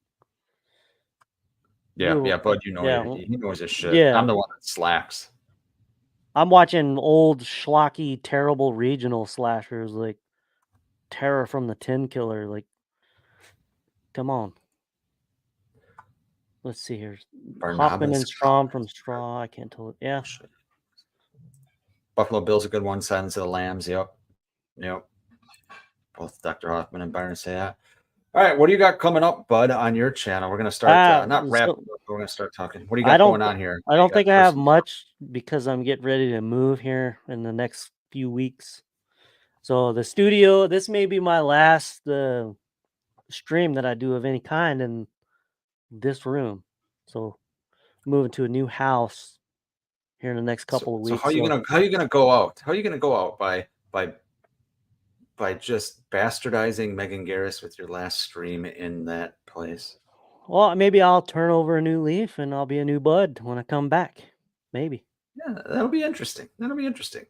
Yeah, Ooh, yeah, Bud, you know, yeah, he knows his shit. yeah. I'm the one that slacks. I'm watching old schlocky, terrible regional slashers like Terror from the Tin Killer. Like, come on. Let's see here. Hoffman and Barnabas. Strom from Straw. I can't tell it. Yeah. Buffalo Bill's a good one. Silence of the Lambs. Yep. Both Dr. Hoffman and Byron say that. All right, what do you got coming up, Bud, on your channel? We're gonna start not wrap, so- but we're gonna start talking. What do you got going on here? I don't You got think I have Christmas- much because I'm getting ready to move here in the next few weeks. So the studio, this may be my last stream that I do of any kind in this room. So moving to a new house here in the next couple of weeks. So how are you gonna go out? How are you gonna go out by just bastardizing Megan Garris with your last stream in that place? Well, maybe I'll turn over a new leaf and I'll be a new Bud when I come back. Maybe. Yeah, that'll be interesting. That'll be interesting.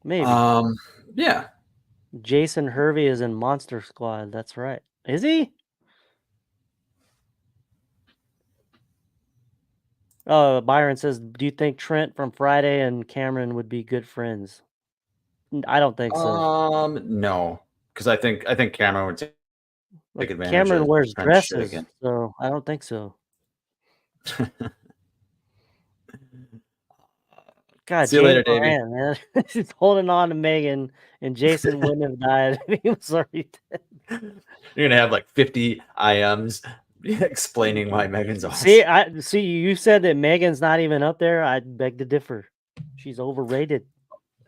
Maybe. Yeah. Jason Hervey is in Monster Squad. That's right. Is he? Byron says, do you think Trent from Friday and Cameron would be good friends? I don't think so. No, because I think Cameron would take advantage. Cameron of wears Trent's shit dresses, again. so I don't think so. God, See you later, James Davey. Moran, man. He's holding on to Megan, and Jason wouldn't have died if he was already dead. You're gonna have like 50 IMs explaining why Megan's awesome. See, you said that Megan's not even up there. I beg to differ. She's overrated.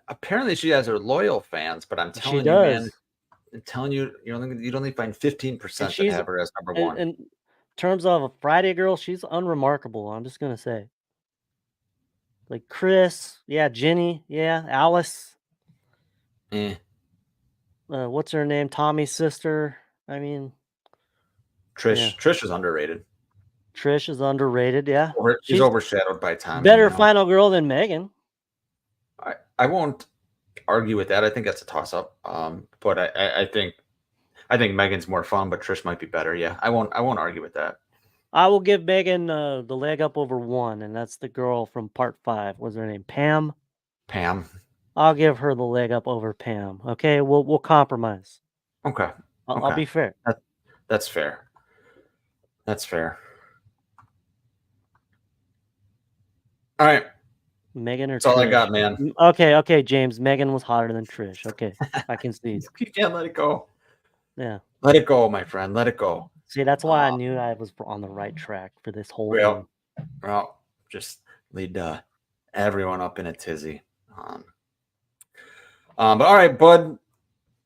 Apparently, she has her loyal fans, but I'm telling She you, man, does. I'm telling you, you'd only find 15% that she's- have her as number one. In terms of a Friday girl, she's unremarkable. I'm just gonna say. Like Chris, yeah, Jenny, yeah, Alice. What's her name? Tommy's sister. I mean, Trish is underrated. Trish is underrated. Yeah, She's overshadowed by Tommy. better final girl than Megan. I won't argue with that. I think that's a toss up. But I think Megan's more fun, but Trish might be better. Yeah, I won't argue with that. I will give Megan the leg up over one, and that's the girl from part 5. What's her name? Pam. Pam. I'll give her the leg up over Pam. Okay, we'll compromise. Okay. I'll be fair. That's fair. That's fair. All right. Megan or That's all I Trish? got, man. Okay, James. Megan was hotter than Trish. Okay, I can see. You can't let it go. Yeah. Let it go, my friend. Let it go. See, that's why I knew I was on the right track for this whole thing. Well, just lead everyone up in a tizzy. But all right, Bud,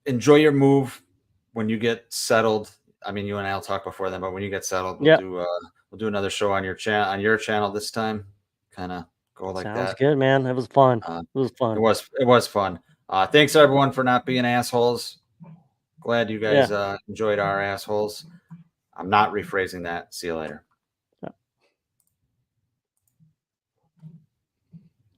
enjoy your move when you get settled. I mean, you and I'll talk before then, but when you get settled, we'll do another show on your channel this time. Kind of go like that. Sounds good, man. It was fun. It was fun. It was fun. Thanks everyone for not being assholes. Glad you guys enjoyed our assholes. I'm not rephrasing that. See you later.